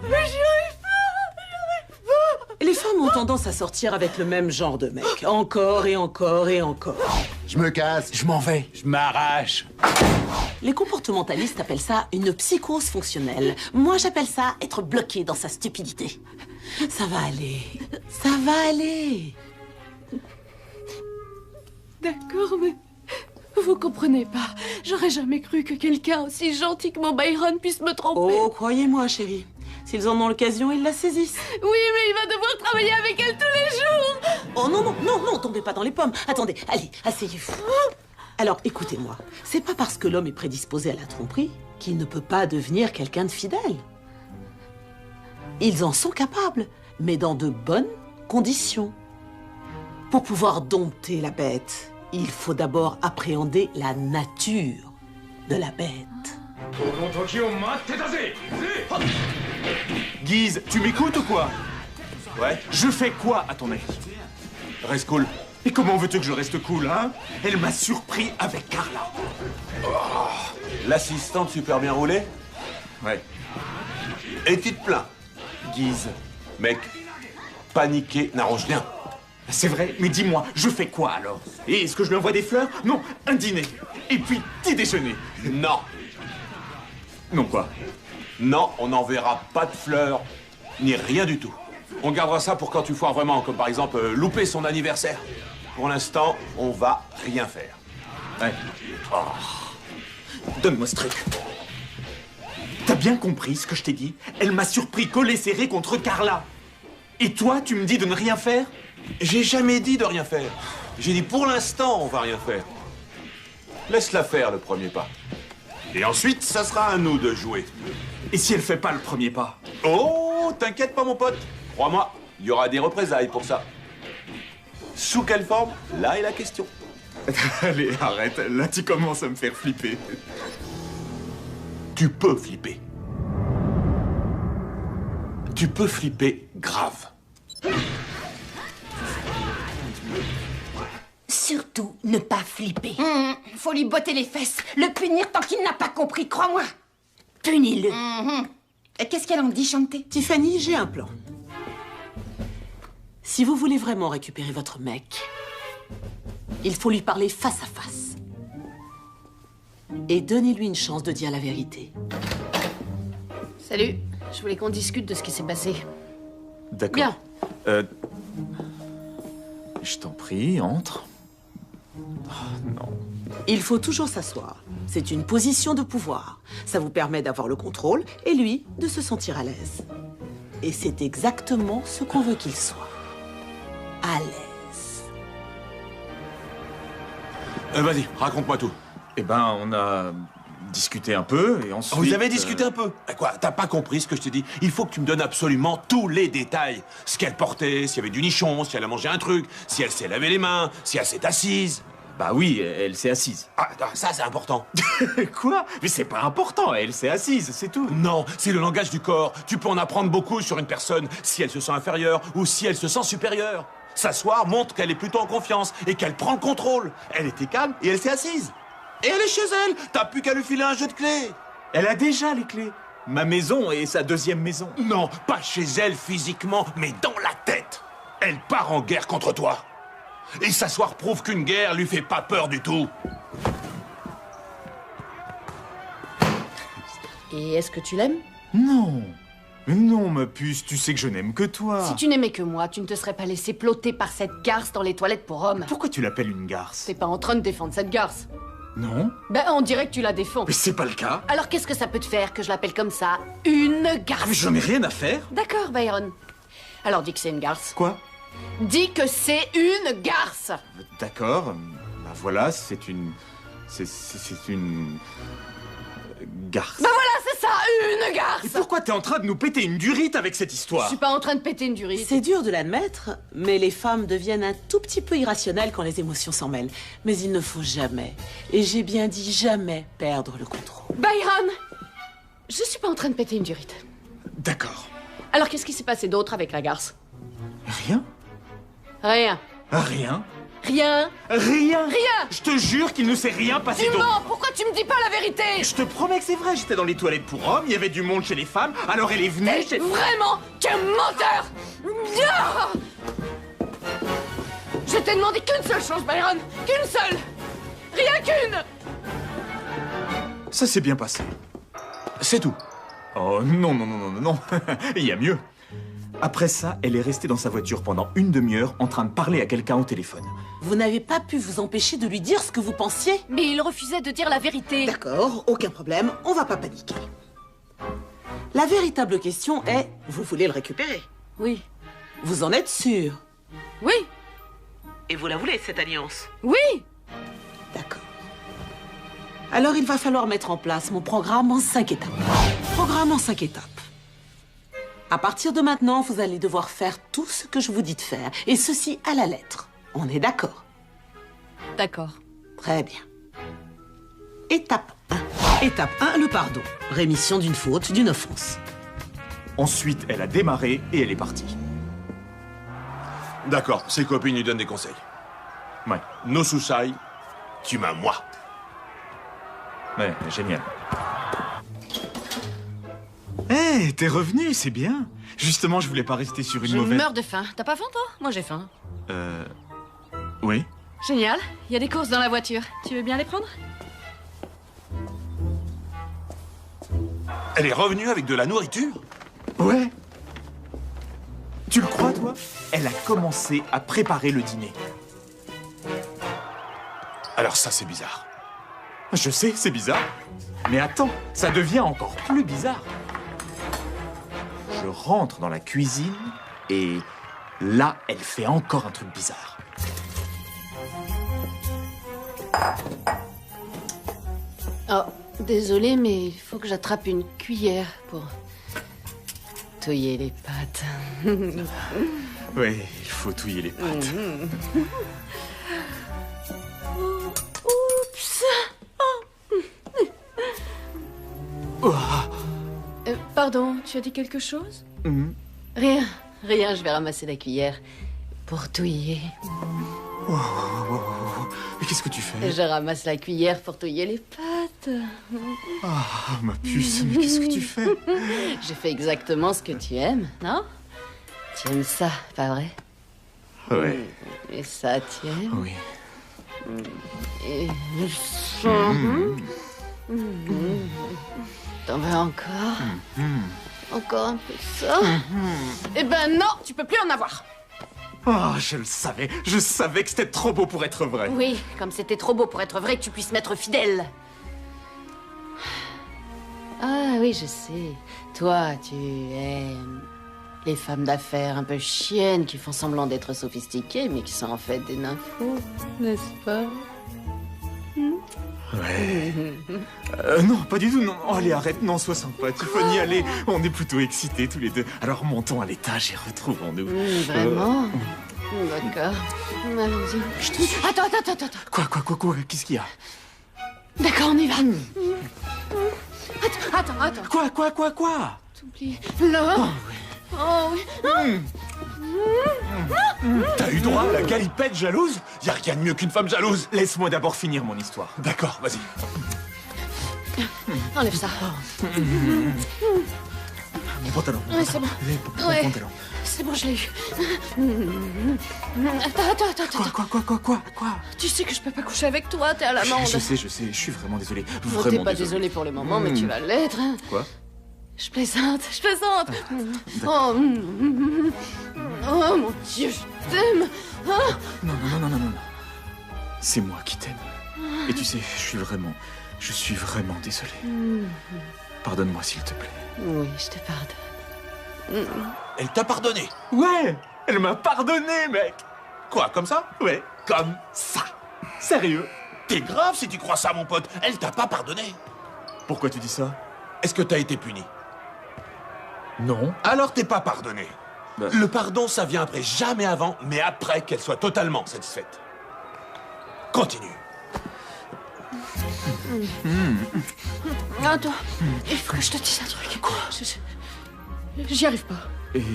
[SPEAKER 3] Mais j'y arrive pas.
[SPEAKER 7] Les femmes ont tendance à sortir avec le même genre de mec. Encore et encore et encore.
[SPEAKER 11] Je me casse.
[SPEAKER 5] Je m'en vais. Je m'arrache.
[SPEAKER 7] Les comportementalistes appellent ça une psychose fonctionnelle. Moi, j'appelle ça être bloqué dans sa stupidité. Ça va aller. Ça va aller.
[SPEAKER 3] D'accord, mais vous comprenez pas. J'aurais jamais cru que quelqu'un aussi gentil que mon Byron puisse me tromper.
[SPEAKER 7] Oh, croyez-moi, chérie. S'ils en ont l'occasion, ils la saisissent.
[SPEAKER 3] Oui, mais il va devoir travailler avec elle tous les jours.
[SPEAKER 7] Oh non, tombez pas dans les pommes. Attendez, allez, asseyez-vous. Alors, écoutez-moi. C'est pas parce que l'homme est prédisposé à la tromperie qu'il ne peut pas devenir quelqu'un de fidèle. Ils en sont capables, mais dans de bonnes conditions. Pour pouvoir dompter la bête, il faut d'abord appréhender la nature de la bête.
[SPEAKER 2] Guise, tu m'écoutes ou quoi?
[SPEAKER 6] Ouais.
[SPEAKER 2] Je fais quoi, à ton avis?
[SPEAKER 6] Reste cool.
[SPEAKER 2] Et comment veux-tu que je reste cool, hein? Elle m'a surpris avec Carla.
[SPEAKER 6] L'assistante super bien roulée?
[SPEAKER 2] Ouais.
[SPEAKER 6] Et tu te plains?
[SPEAKER 2] Guise.
[SPEAKER 6] Mec, paniquer n'arrange rien.
[SPEAKER 2] C'est vrai, mais dis-moi, je fais quoi alors? Et est-ce que je lui envoie des fleurs? Non, un dîner. Et puis, petit déjeuner.
[SPEAKER 6] Non.
[SPEAKER 2] Non quoi?
[SPEAKER 6] Non, on n'enverra pas de fleurs, ni rien du tout. On gardera ça pour quand tu foires vraiment, comme par exemple louper son anniversaire. Pour l'instant, on va rien faire.
[SPEAKER 2] Ouais. Oh. Donne-moi ce truc. T'as bien compris ce que je t'ai dit? Elle m'a surpris collé serré contre Carla. Et toi, tu me dis de ne rien faire?
[SPEAKER 6] J'ai jamais dit de rien faire. J'ai dit pour l'instant, on va rien faire. Laisse-la faire le premier pas. Et ensuite, ça sera à nous de jouer.
[SPEAKER 2] Et si elle fait pas le premier pas?
[SPEAKER 6] Oh, t'inquiète pas, mon pote. Crois-moi, il y aura des représailles pour ça. Sous quelle forme? Là est la question.
[SPEAKER 2] Allez, arrête. Là, tu commences à me faire flipper.
[SPEAKER 6] Tu peux flipper. Tu peux flipper grave.
[SPEAKER 4] Surtout, ne pas flipper. Faut lui botter les fesses, le punir tant qu'il n'a pas compris, crois-moi. Punis-le. Qu'est-ce qu'elle en dit, Chanté?
[SPEAKER 7] Tiffany, j'ai un plan. Si vous voulez vraiment récupérer votre mec, il faut lui parler face à face. Et donnez-lui une chance de dire la vérité.
[SPEAKER 3] Salut. Je voulais qu'on discute de ce qui s'est passé.
[SPEAKER 2] D'accord.
[SPEAKER 3] Bien.
[SPEAKER 2] Je t'en prie, entre. Oh, non.
[SPEAKER 7] Il faut toujours s'asseoir. C'est une position de pouvoir. Ça vous permet d'avoir le contrôle et lui de se sentir à l'aise. Et c'est exactement ce qu'on veut qu'il soit. À l'aise.
[SPEAKER 6] Vas-y, raconte-moi tout.
[SPEAKER 2] Eh ben, on a discuté un peu et ensuite...
[SPEAKER 6] Vous avez discuté un peu? Quoi, t'as pas compris ce que je t'ai dit? Il faut que tu me donnes absolument tous les détails. Ce qu'elle portait, s'il y avait du nichon, si elle a mangé un truc, si elle s'est lavé les mains, si elle s'est assise.
[SPEAKER 2] Bah oui, elle s'est assise.
[SPEAKER 6] Ah, ça c'est important.
[SPEAKER 2] Quoi? Mais c'est pas important, elle s'est assise, c'est tout.
[SPEAKER 6] Non, c'est le langage du corps. Tu peux en apprendre beaucoup sur une personne, si elle se sent inférieure ou si elle se sent supérieure. S'asseoir montre qu'elle est plutôt en confiance et qu'elle prend le contrôle. Elle était calme et elle s'est assise. Et elle est chez elle. T'as plus qu'à lui filer un jeu de clés.
[SPEAKER 2] Elle a déjà les clés. Ma maison et sa deuxième maison.
[SPEAKER 6] Non, pas chez elle physiquement, mais dans la tête. Elle part en guerre contre toi. Et s'asseoir prouve qu'une guerre lui fait pas peur du tout.
[SPEAKER 3] Et est-ce que tu l'aimes?
[SPEAKER 2] Non. Mais non, ma puce, tu sais que je n'aime que toi.
[SPEAKER 3] Si tu n'aimais que moi, tu ne te serais pas laissé ploter par cette garce dans les toilettes pour hommes.
[SPEAKER 2] Pourquoi tu l'appelles une garce?
[SPEAKER 3] T'es pas en train de défendre cette garce.
[SPEAKER 2] Non.
[SPEAKER 3] Ben, on dirait que tu la défends.
[SPEAKER 2] Mais c'est pas le cas.
[SPEAKER 3] Alors qu'est-ce que ça peut te faire que je l'appelle comme ça? Une garce.
[SPEAKER 2] Mais j'en ai rien à faire.
[SPEAKER 3] D'accord, Byron. Alors dis que c'est une garce.
[SPEAKER 2] Quoi?
[SPEAKER 3] Dis que c'est une garce.
[SPEAKER 2] D'accord. Bah voilà, c'est une... C'est une... garce.
[SPEAKER 3] Bah voilà, c'est ça, une garce.
[SPEAKER 2] Et pourquoi t'es en train de nous péter une durite avec cette histoire?
[SPEAKER 3] Je suis pas en train de péter une durite.
[SPEAKER 7] C'est dur de l'admettre, mais les femmes deviennent un tout petit peu irrationnelles quand les émotions s'en mêlent. Mais il ne faut jamais, et j'ai bien dit jamais, perdre le contrôle.
[SPEAKER 3] Byron, je suis pas en train de péter une durite.
[SPEAKER 2] D'accord.
[SPEAKER 3] Alors qu'est-ce qui s'est passé d'autre avec la garce?
[SPEAKER 2] Rien?
[SPEAKER 3] Rien.
[SPEAKER 2] Rien?
[SPEAKER 3] Rien.
[SPEAKER 2] Rien?
[SPEAKER 3] Rien.
[SPEAKER 2] Je te jure qu'il ne s'est rien passé
[SPEAKER 3] Tu
[SPEAKER 2] d'autre.
[SPEAKER 3] mens. Pourquoi tu me dis pas la vérité?
[SPEAKER 2] Je te promets que c'est vrai, j'étais dans les toilettes pour hommes, il y avait du monde chez les femmes, alors elle est venue...
[SPEAKER 3] T'es vraiment qu'un menteur. Ah! Je t'ai demandé qu'une seule chose, Byron. Qu'une seule. Rien qu'une.
[SPEAKER 2] Ça s'est bien passé. C'est tout. Oh non, non, non, non, non, non. Il y a mieux. Après ça, elle est restée dans sa voiture pendant une demi-heure en train de parler à quelqu'un au téléphone.
[SPEAKER 7] Vous n'avez pas pu vous empêcher de lui dire ce que vous pensiez?
[SPEAKER 3] Mais il refusait de dire la vérité.
[SPEAKER 7] D'accord, aucun problème, on va pas paniquer. La véritable question est, vous voulez le récupérer?
[SPEAKER 3] Oui.
[SPEAKER 7] Vous en êtes sûr?
[SPEAKER 3] Oui.
[SPEAKER 7] Et vous la voulez, cette alliance?
[SPEAKER 3] Oui.
[SPEAKER 7] D'accord. Alors il va falloir mettre en place mon programme en 5 étapes. Programme en 5 étapes. À partir de maintenant, vous allez devoir faire tout ce que je vous dis de faire. Et ceci à la lettre. On est d'accord?
[SPEAKER 3] D'accord.
[SPEAKER 7] Très bien. Étape 1. Étape 1, le pardon. Rémission d'une faute, d'une offense.
[SPEAKER 2] Ensuite, elle a démarré et elle est partie.
[SPEAKER 6] D'accord, ses copines lui donnent des conseils.
[SPEAKER 2] Ouais.
[SPEAKER 6] No suicide, tu m'as moi.
[SPEAKER 2] Ouais, génial. Hé, t'es revenu, c'est bien. Justement, je voulais pas rester sur une
[SPEAKER 3] Je
[SPEAKER 2] mauvaise...
[SPEAKER 3] meurs de faim. T'as pas faim, toi? Moi, j'ai faim.
[SPEAKER 2] Oui.
[SPEAKER 3] Génial. Il y a des courses dans la voiture. Tu veux bien les prendre?
[SPEAKER 6] Elle est revenue avec de la nourriture?
[SPEAKER 2] Ouais. Tu le crois, toi? Elle a commencé à préparer le dîner.
[SPEAKER 6] Alors ça, c'est bizarre.
[SPEAKER 2] Je sais, c'est bizarre. Mais attends, ça devient encore plus bizarre. Je rentre dans la cuisine et là, elle fait encore un truc bizarre.
[SPEAKER 3] Oh, désolé, mais il faut que j'attrape une cuillère pour touiller les pâtes.
[SPEAKER 2] Oui, il faut touiller les pâtes.
[SPEAKER 3] Oups.
[SPEAKER 2] Oh.
[SPEAKER 3] Pardon, tu as dit quelque chose? Rien, je vais ramasser la cuillère pour touiller.
[SPEAKER 2] Mais qu'est-ce que tu fais?
[SPEAKER 3] Je ramasse la cuillère pour touiller les pâtes.
[SPEAKER 2] Ah, ma puce, mais qu'est-ce que tu fais?
[SPEAKER 3] J'ai fait exactement ce que tu aimes, non? Tu aimes ça, pas vrai?
[SPEAKER 2] Ouais.
[SPEAKER 3] Et ça, tu aimes?
[SPEAKER 2] Oui.
[SPEAKER 3] Et ça... T'en veux encore? Encore un peu ça? Eh ben non, tu peux plus en avoir.
[SPEAKER 2] Oh, je savais que c'était trop beau pour être vrai.
[SPEAKER 3] Oui, comme c'était trop beau pour être vrai que tu puisses m'être fidèle. Ah oui, je sais. Toi, tu aimes les femmes d'affaires un peu chiennes qui font semblant d'être sophistiquées, mais qui sont en fait des nymphos, n'est-ce pas?
[SPEAKER 2] Ouais. Non, pas du tout, non. Oh, allez, arrête, non, sois sympa, Tiffany, allez. On est plutôt excités tous les deux. Alors montons à l'étage et retrouvons-nous.
[SPEAKER 3] Vraiment? D'accord. Allons-y.
[SPEAKER 2] Je te suis.
[SPEAKER 3] Attends.
[SPEAKER 2] Quoi? Qu'est-ce qu'il y a?
[SPEAKER 3] D'accord, on y va. Attends.
[SPEAKER 2] Quoi?
[SPEAKER 3] T'oublies. Là. Oh oui.
[SPEAKER 6] T'as eu droit à la galipette jalouse? Y a rien de mieux qu'une femme jalouse.
[SPEAKER 2] Laisse-moi d'abord finir mon histoire.
[SPEAKER 6] D'accord, vas-y.
[SPEAKER 3] Enlève ça.
[SPEAKER 2] Mon pantalon.
[SPEAKER 3] Ouais, c'est bon.
[SPEAKER 2] Mon
[SPEAKER 3] Ouais.
[SPEAKER 2] pantalon.
[SPEAKER 3] C'est bon, je l'ai eu. Attends.
[SPEAKER 2] Quoi?
[SPEAKER 3] Tu sais que je peux pas coucher avec toi, t'es à l'amende.
[SPEAKER 2] Je sais, je suis vraiment désolé.
[SPEAKER 3] Non,
[SPEAKER 2] Vraiment
[SPEAKER 3] t'es pas désolé pour le moment, mais tu vas l'être. Hein.
[SPEAKER 2] Quoi?
[SPEAKER 3] Je plaisante. Oh, mon Dieu, je t'aime. Ah.
[SPEAKER 2] Non. C'est moi qui t'aime. Et tu sais, je suis vraiment désolé. Pardonne-moi, s'il te plaît.
[SPEAKER 3] Oui, je te pardonne.
[SPEAKER 6] Elle t'a pardonné?
[SPEAKER 2] Ouais, elle m'a pardonné, mec.
[SPEAKER 6] Quoi, comme ça?
[SPEAKER 2] Ouais, comme ça. Sérieux?
[SPEAKER 6] T'es grave si tu crois ça, mon pote. Elle t'a pas pardonné.
[SPEAKER 2] Pourquoi tu dis ça?
[SPEAKER 6] Est-ce que t'as été puni?
[SPEAKER 2] Non.
[SPEAKER 6] Alors t'es pas pardonné. Le pardon, ça vient après, jamais avant, mais après qu'elle soit totalement satisfaite. Continue.
[SPEAKER 3] Attends, il faut que je te dise un truc. Quoi? J'y arrive pas.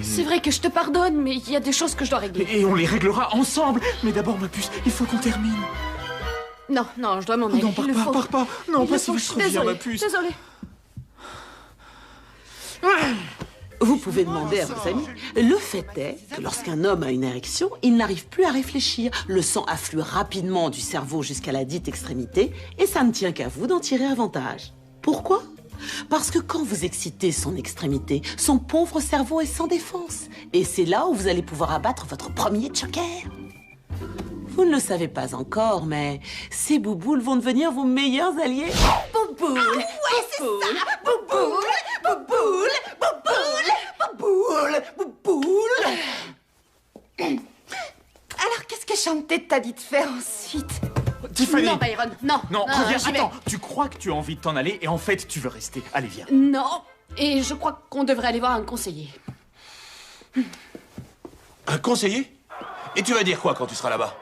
[SPEAKER 3] C'est vrai que je te pardonne, mais il y a des choses que je dois régler.
[SPEAKER 2] Et on les réglera ensemble. Mais d'abord, ma puce, il faut qu'on termine.
[SPEAKER 3] Non, non, je dois m'en aller.
[SPEAKER 2] Non, pars pas. Non, pas si vite, reviens, ma puce.
[SPEAKER 3] Désolée.
[SPEAKER 7] Vous pouvez demander à vos amis. Le fait est que lorsqu'un homme a une érection, il n'arrive plus à réfléchir. Le sang afflue rapidement du cerveau jusqu'à la dite extrémité et ça ne tient qu'à vous d'en tirer avantage. Pourquoi? Parce que quand vous excitez son extrémité, son pauvre cerveau est sans défense. Et c'est là où vous allez pouvoir abattre votre premier joker. Vous ne le savez pas encore, mais ces bouboules vont devenir vos meilleurs alliés. Bouboule,
[SPEAKER 9] ouais, c'est ça. Bouboule, bouboule, bouboule, bouboule, bouboule.
[SPEAKER 10] Alors, qu'est-ce que Chanté t'a dit de faire ensuite?
[SPEAKER 2] Tiffany!
[SPEAKER 3] Non, Byron, non.
[SPEAKER 2] Non, reviens,
[SPEAKER 3] j'y vais.
[SPEAKER 2] attends. Tu crois que tu as envie de t'en aller et en fait, tu veux rester. Allez, viens.
[SPEAKER 3] Non, et je crois qu'on devrait aller voir un conseiller.
[SPEAKER 6] Un conseiller? Et tu vas dire quoi quand tu seras là-bas?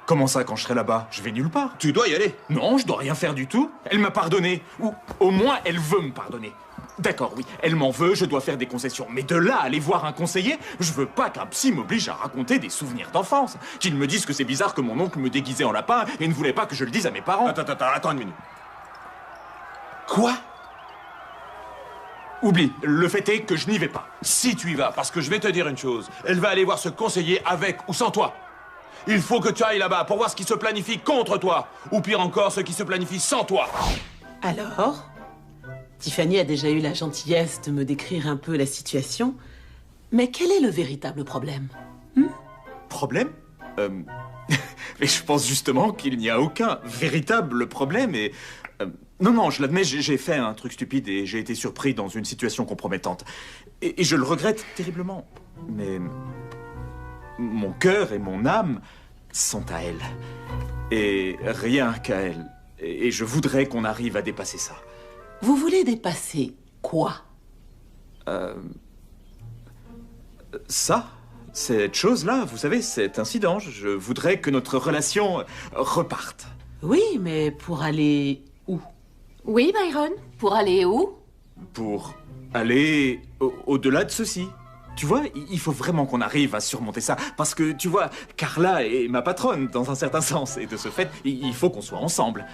[SPEAKER 2] Comment ça, quand je serai là-bas? Je vais nulle part.
[SPEAKER 6] Tu dois y aller.
[SPEAKER 2] Non, je dois rien faire du tout. Elle m'a pardonné. Ou au moins, elle veut me pardonner. D'accord, oui, elle m'en veut, je dois faire des concessions. Mais de là à aller voir un conseiller, je veux pas qu'un psy m'oblige à raconter des souvenirs d'enfance. Qu'il me dise que c'est bizarre que mon oncle me déguisait en lapin et ne voulait pas que je le dise à mes parents.
[SPEAKER 6] Attends une minute. Quoi?
[SPEAKER 2] Oublie, le fait est que je n'y vais pas.
[SPEAKER 6] Si tu y vas, parce que je vais te dire une chose. Elle va aller voir ce conseiller avec ou sans toi. Il faut que tu ailles là-bas pour voir ce qui se planifie contre toi. Ou pire encore, ce qui se planifie sans toi.
[SPEAKER 7] Alors, Tiffany a déjà eu la gentillesse de me décrire un peu la situation. Mais quel est le véritable problème?
[SPEAKER 2] Problème? Mais je pense justement qu'il n'y a aucun véritable problème et... Non, je l'admets, j'ai fait un truc stupide et j'ai été surpris dans une situation compromettante. Et je le regrette terriblement. Mais... mon cœur et mon âme sont à elle. Et rien qu'à elle. Et je voudrais qu'on arrive à dépasser ça.
[SPEAKER 7] Vous voulez dépasser quoi?
[SPEAKER 2] Ça, cette chose-là, vous savez, cet incident, je voudrais que notre relation reparte.
[SPEAKER 7] Oui, mais pour aller où?
[SPEAKER 3] Oui, Byron, pour aller où?
[SPEAKER 2] Pour aller au-delà de ceci. Tu vois, il faut vraiment qu'on arrive à surmonter ça. Parce que, tu vois, Carla est ma patronne, dans un certain sens. Et de ce fait, il faut qu'on soit ensemble.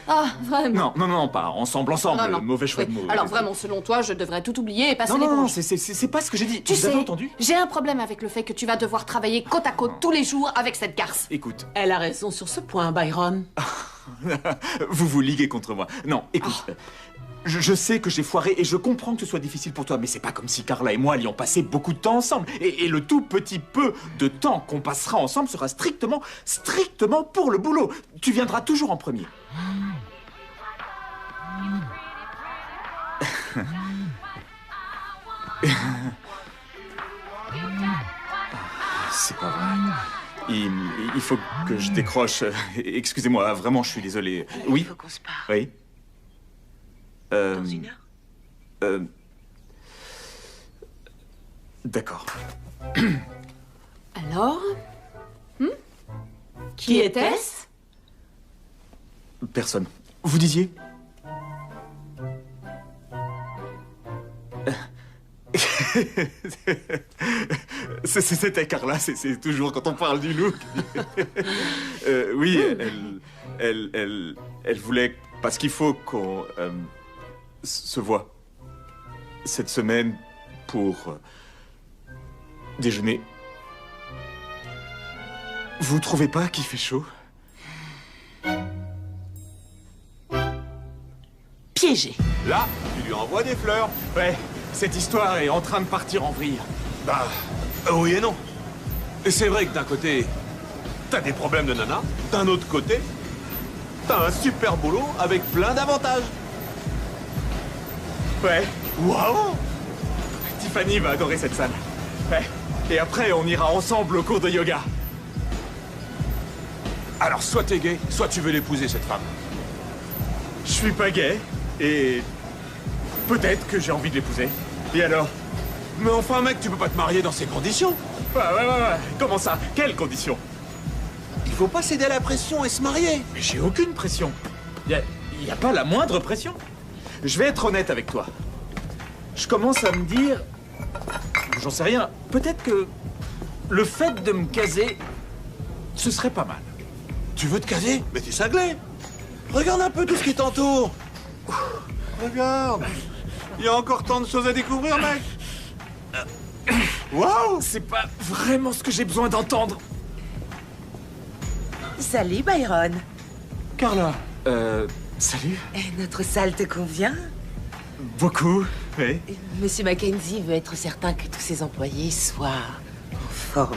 [SPEAKER 3] Ah, vraiment?
[SPEAKER 2] Non, pas ensemble.
[SPEAKER 3] Non.
[SPEAKER 2] Mauvais choix de
[SPEAKER 3] Oui.
[SPEAKER 2] mots.
[SPEAKER 3] Alors vraiment, selon toi, je devrais tout oublier et passer
[SPEAKER 2] Non,
[SPEAKER 3] l'éponge.
[SPEAKER 2] c'est pas ce que j'ai dit.
[SPEAKER 3] Tu
[SPEAKER 2] Vous
[SPEAKER 3] sais,
[SPEAKER 2] avez entendu?
[SPEAKER 3] j'ai un problème avec le fait que tu vas devoir travailler côte à côte tous les jours avec cette garce.
[SPEAKER 2] Écoute.
[SPEAKER 7] Elle a raison sur ce point, Byron.
[SPEAKER 2] Vous vous liguez contre moi. Non, écoute. Je sais que j'ai foiré et je comprends que ce soit difficile pour toi, mais c'est pas comme si Carla et moi allions passer beaucoup de temps ensemble. Et le tout petit peu de temps qu'on passera ensemble sera strictement pour le boulot. Tu viendras toujours en premier. C'est pas vrai. Il faut que je décroche. Excusez-moi, vraiment, je suis désolé. Oui?
[SPEAKER 7] Il faut qu'on se parle.
[SPEAKER 2] Oui?
[SPEAKER 7] Dans une heure?
[SPEAKER 2] D'accord.
[SPEAKER 3] Alors? Qui était-ce?
[SPEAKER 2] Personne. Vous disiez? C'était Carla, c'est toujours quand on parle du look. Oui, elle voulait... Parce qu'il faut qu'on se voit cette semaine pour déjeuner. Vous trouvez pas qu'il fait chaud?
[SPEAKER 7] Piégé.
[SPEAKER 6] Là, tu lui envoies des fleurs.
[SPEAKER 2] Ouais, cette histoire est en train de partir en vrille.
[SPEAKER 6] Bah, oui et non. Et c'est vrai que d'un côté, t'as des problèmes de nana. D'un autre côté, t'as un super boulot avec plein d'avantages.
[SPEAKER 2] Ouais.
[SPEAKER 6] Waouh!
[SPEAKER 2] Tiffany va adorer cette salle. Ouais. Et après, on ira ensemble au cours de yoga.
[SPEAKER 6] Alors, soit t'es gay, soit tu veux l'épouser, cette femme.
[SPEAKER 2] Je suis pas gay, et peut-être que j'ai envie de l'épouser. Et alors?
[SPEAKER 6] Mais enfin, mec, tu peux pas te marier dans ces conditions.
[SPEAKER 2] Ouais. Comment ça? Quelles conditions?
[SPEAKER 6] Il faut pas céder à la pression et se marier.
[SPEAKER 2] Mais j'ai aucune pression. Y a pas la moindre pression. Je vais être honnête avec toi. Je commence à me dire... J'en sais rien. Peut-être que le fait de me caser, ce serait pas mal.
[SPEAKER 6] Tu veux te caser? Mais t'es cinglé. Regarde un peu tout ce qui t'entoure. Regarde. Il y a encore tant de choses à découvrir, mec.
[SPEAKER 2] Waouh! C'est pas vraiment ce que j'ai besoin d'entendre.
[SPEAKER 17] Salut, Byron.
[SPEAKER 2] Carla, salut.
[SPEAKER 17] Notre salle te convient?
[SPEAKER 2] Beaucoup, oui.
[SPEAKER 17] Monsieur Mackenzie veut être certain que tous ses employés soient en forme.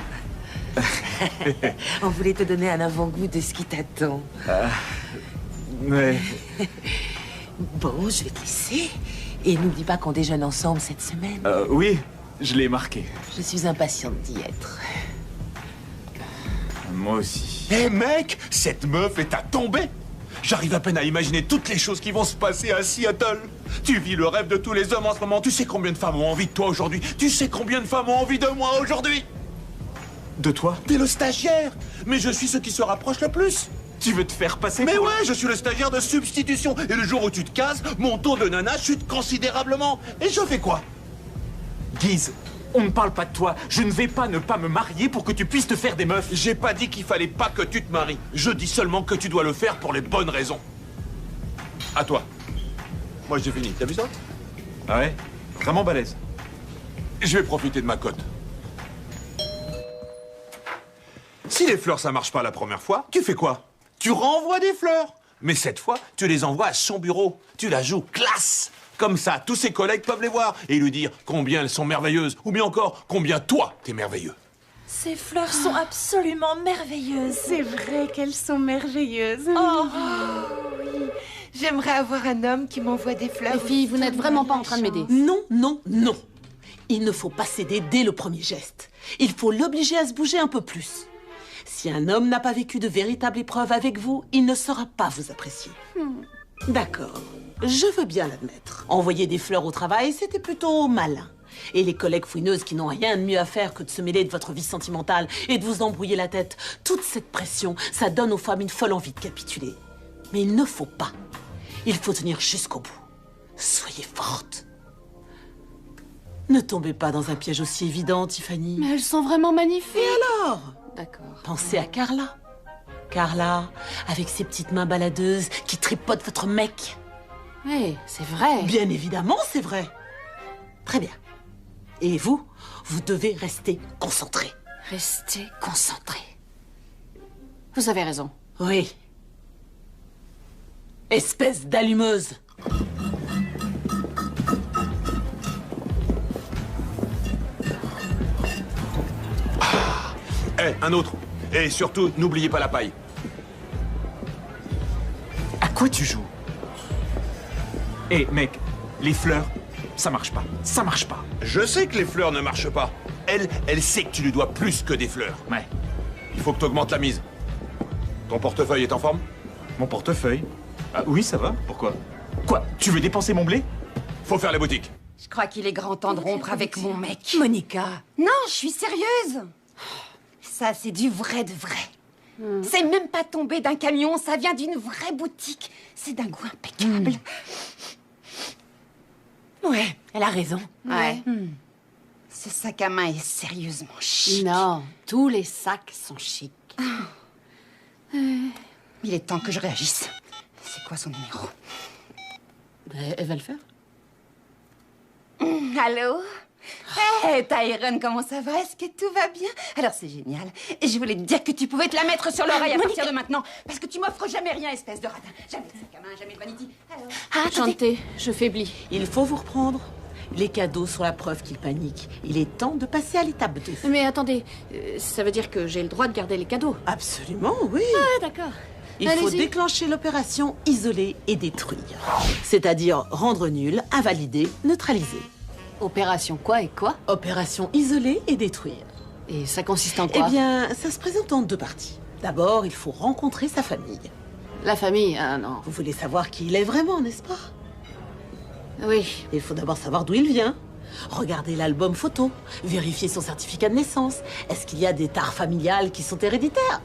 [SPEAKER 17] On voulait te donner un avant-goût de ce qui t'attend.
[SPEAKER 2] Ouais.
[SPEAKER 17] Bon, je vais te laisser. Et n'oublie pas qu'on déjeune ensemble cette semaine.
[SPEAKER 2] Oui, je l'ai marqué.
[SPEAKER 17] Je suis impatiente d'y être.
[SPEAKER 2] Moi aussi.
[SPEAKER 6] Hé mec, cette meuf est à tomber. J'arrive à peine à imaginer toutes les choses qui vont se passer à Seattle. Tu vis le rêve de tous les hommes en ce moment. Tu sais combien de femmes ont envie de toi aujourd'hui? Tu sais combien de femmes ont envie de moi aujourd'hui?
[SPEAKER 2] De toi?
[SPEAKER 6] T'es le stagiaire. Mais je suis ce qui se rapproche le plus.
[SPEAKER 2] Tu veux te faire passer
[SPEAKER 6] Mais
[SPEAKER 2] pour...
[SPEAKER 6] ouais, je suis le stagiaire de substitution. Et le jour où tu te cases, mon taux de nana chute considérablement. Et je fais quoi?
[SPEAKER 2] Guise, on ne parle pas de toi. Je ne vais pas ne pas me marier pour que tu puisses te faire des meufs.
[SPEAKER 6] J'ai pas dit qu'il fallait pas que tu te maries. Je dis seulement que tu dois le faire pour les bonnes raisons. À toi. Moi, j'ai fini. T'as vu ça?
[SPEAKER 2] Ah ouais? Vraiment balèze.
[SPEAKER 6] Je vais profiter de ma cote. Si les fleurs, ça marche pas la première fois, tu fais quoi? Tu renvoies des fleurs. Mais cette fois, tu les envoies à son bureau. Tu la joues classe. Comme ça, tous ses collègues peuvent les voir et lui dire combien elles sont merveilleuses. Ou bien encore, combien toi, t'es merveilleux.
[SPEAKER 18] Ces fleurs sont absolument merveilleuses.
[SPEAKER 17] C'est vrai qu'elles sont merveilleuses.
[SPEAKER 18] Oh, oui. J'aimerais avoir un homme qui m'envoie des fleurs.
[SPEAKER 3] Les filles, vous n'êtes vraiment pas en train de m'aider.
[SPEAKER 7] Non, non, non. Il ne faut pas céder dès le premier geste. Il faut l'obliger à se bouger un peu plus. Si un homme n'a pas vécu de véritable épreuve avec vous, il ne saura pas vous apprécier. D'accord, je veux bien l'admettre. Envoyer des fleurs au travail, c'était plutôt malin. Et les collègues fouineuses qui n'ont rien de mieux à faire que de se mêler de votre vie sentimentale et de vous embrouiller la tête, toute cette pression, ça donne aux femmes une folle envie de capituler. Mais il ne faut pas. Il faut tenir jusqu'au bout. Soyez forte. Ne tombez pas dans un piège aussi évident, Tiffany.
[SPEAKER 3] Mais elles sont vraiment magnifiques.
[SPEAKER 7] Et alors?
[SPEAKER 3] D'accord.
[SPEAKER 7] Pensez à Carla. Carla, avec ses petites mains baladeuses qui tripotent votre mec.
[SPEAKER 3] Oui, c'est vrai.
[SPEAKER 7] Bien évidemment, c'est vrai. Très bien. Et vous, vous devez rester concentré.
[SPEAKER 3] Restez concentré. Vous avez raison.
[SPEAKER 7] Oui. Espèce d'allumeuse.
[SPEAKER 6] Hé, un autre. Et surtout, n'oubliez pas la paille.
[SPEAKER 2] À quoi tu joues? Hé, mec, les fleurs, ça marche pas. Ça marche pas.
[SPEAKER 6] Je sais que les fleurs ne marchent pas. Elle sait que tu lui dois plus que des fleurs.
[SPEAKER 2] Ouais.
[SPEAKER 6] Il faut que tu augmentes la mise. Ton portefeuille est en forme?
[SPEAKER 2] Mon portefeuille? Ah oui, ça va. Pourquoi? Quoi? Tu veux dépenser mon blé?
[SPEAKER 6] Faut faire les boutiques.
[SPEAKER 9] Je crois qu'il est grand temps de rompre avec mon mec.
[SPEAKER 18] Monica.
[SPEAKER 9] Non, je suis sérieuse. Ça, c'est du vrai de vrai. C'est même pas tombé d'un camion, ça vient d'une vraie boutique. C'est d'un goût impeccable.
[SPEAKER 18] Ouais, elle a raison.
[SPEAKER 9] Ouais. Ce sac à main est sérieusement chic.
[SPEAKER 3] Non, tous les sacs sont chics.
[SPEAKER 9] Il est temps que je réagisse. C'est quoi son numéro?
[SPEAKER 3] Elle va le faire.
[SPEAKER 9] Allô? Hey, Tyron, comment ça va? Est-ce que tout va bien? Alors, c'est génial. Et je voulais te dire que tu pouvais te la mettre sur l'oreille à partir de maintenant. Parce que tu m'offres jamais rien, espèce de radin. Jamais de sac à main, jamais de vanity. Alors...
[SPEAKER 3] Chantez, je faiblis.
[SPEAKER 7] Il faut vous reprendre. Les cadeaux sont la preuve qu'il panique. Il est temps de passer à l'étape 2.
[SPEAKER 3] Mais attendez, ça veut dire que j'ai le droit de garder les cadeaux?
[SPEAKER 7] Absolument, oui.
[SPEAKER 3] Ah, d'accord.
[SPEAKER 7] Il faut déclencher l'opération isoler et détruire. C'est-à-dire rendre nul, invalider, neutraliser.
[SPEAKER 3] Opération quoi et quoi?
[SPEAKER 7] Opération isoler et détruire.
[SPEAKER 3] Et ça consiste en quoi?
[SPEAKER 7] Eh bien, ça se présente en deux parties. D'abord, il faut rencontrer sa famille.
[SPEAKER 3] La famille, ah non.
[SPEAKER 7] Vous voulez savoir qui il est vraiment, n'est-ce pas?
[SPEAKER 3] Oui.
[SPEAKER 7] Il faut d'abord savoir d'où il vient. Regardez l'album photo, vérifier son certificat de naissance. Est-ce qu'il y a des tares familiales qui sont héréditaires?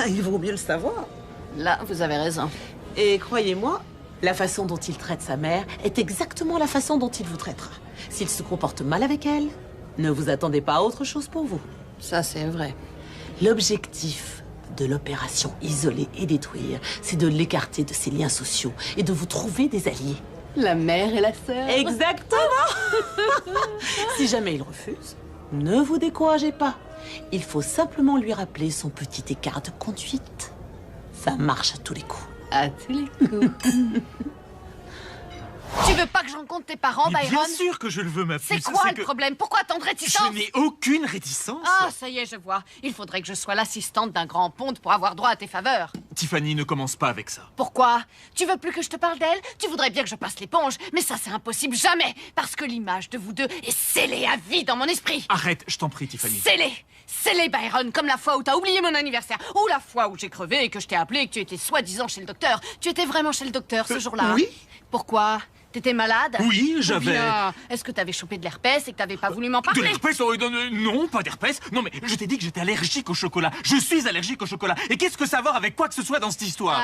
[SPEAKER 7] Il vaut mieux le savoir.
[SPEAKER 3] Là, vous avez raison.
[SPEAKER 7] Et croyez-moi, la façon dont il traite sa mère est exactement la façon dont il vous traitera. S'il se comporte mal avec elle, ne vous attendez pas à autre chose pour vous.
[SPEAKER 3] Ça, c'est vrai.
[SPEAKER 7] L'objectif de l'opération Isoler et Détruire, c'est de l'écarter de ses liens sociaux et de vous trouver des alliés.
[SPEAKER 3] La mère et la sœur.
[SPEAKER 7] Exactement. Si jamais il refuse, ne vous découragez pas. Il faut simplement lui rappeler son petit écart de conduite. Ça marche à tous les coups.
[SPEAKER 3] À tous les coups.
[SPEAKER 9] Tu veux pas que je rencontre tes parents,
[SPEAKER 2] Mais
[SPEAKER 9] Byron?
[SPEAKER 2] bien sûr que je le veux, ma puce.
[SPEAKER 9] C'est quoi le problème? Pourquoi tant de réticence?
[SPEAKER 2] Je n'ai aucune réticence.
[SPEAKER 9] Ah, ça y est, je vois. Il faudrait que je sois l'assistante d'un grand ponte pour avoir droit à tes faveurs.
[SPEAKER 2] Tiffany, ne commence pas avec ça.
[SPEAKER 9] Pourquoi? Tu veux plus que je te parle d'elle? Tu voudrais bien que je passe l'éponge, mais ça c'est impossible, jamais! Parce que l'image de vous deux est scellée à vie dans mon esprit!
[SPEAKER 2] Arrête, je t'en prie, Tiffany.
[SPEAKER 9] Scellée! Scellée, Byron, comme la fois où t'as oublié mon anniversaire, ou la fois où j'ai crevé et que je t'ai appelé et que tu étais soi-disant chez le docteur. Tu étais vraiment chez le docteur ce jour-là?
[SPEAKER 2] Oui.
[SPEAKER 9] Pourquoi? T'étais malade?
[SPEAKER 2] Oui, j'avais...
[SPEAKER 9] Ou bien, est-ce que t'avais chopé de l'herpès et que t'avais pas voulu m'en parler?
[SPEAKER 2] De l'herpès? Non, pas d'herpès. Non, mais je t'ai dit que j'étais allergique au chocolat. Je suis allergique au chocolat. Et qu'est-ce que ça va avec quoi que ce soit dans cette histoire?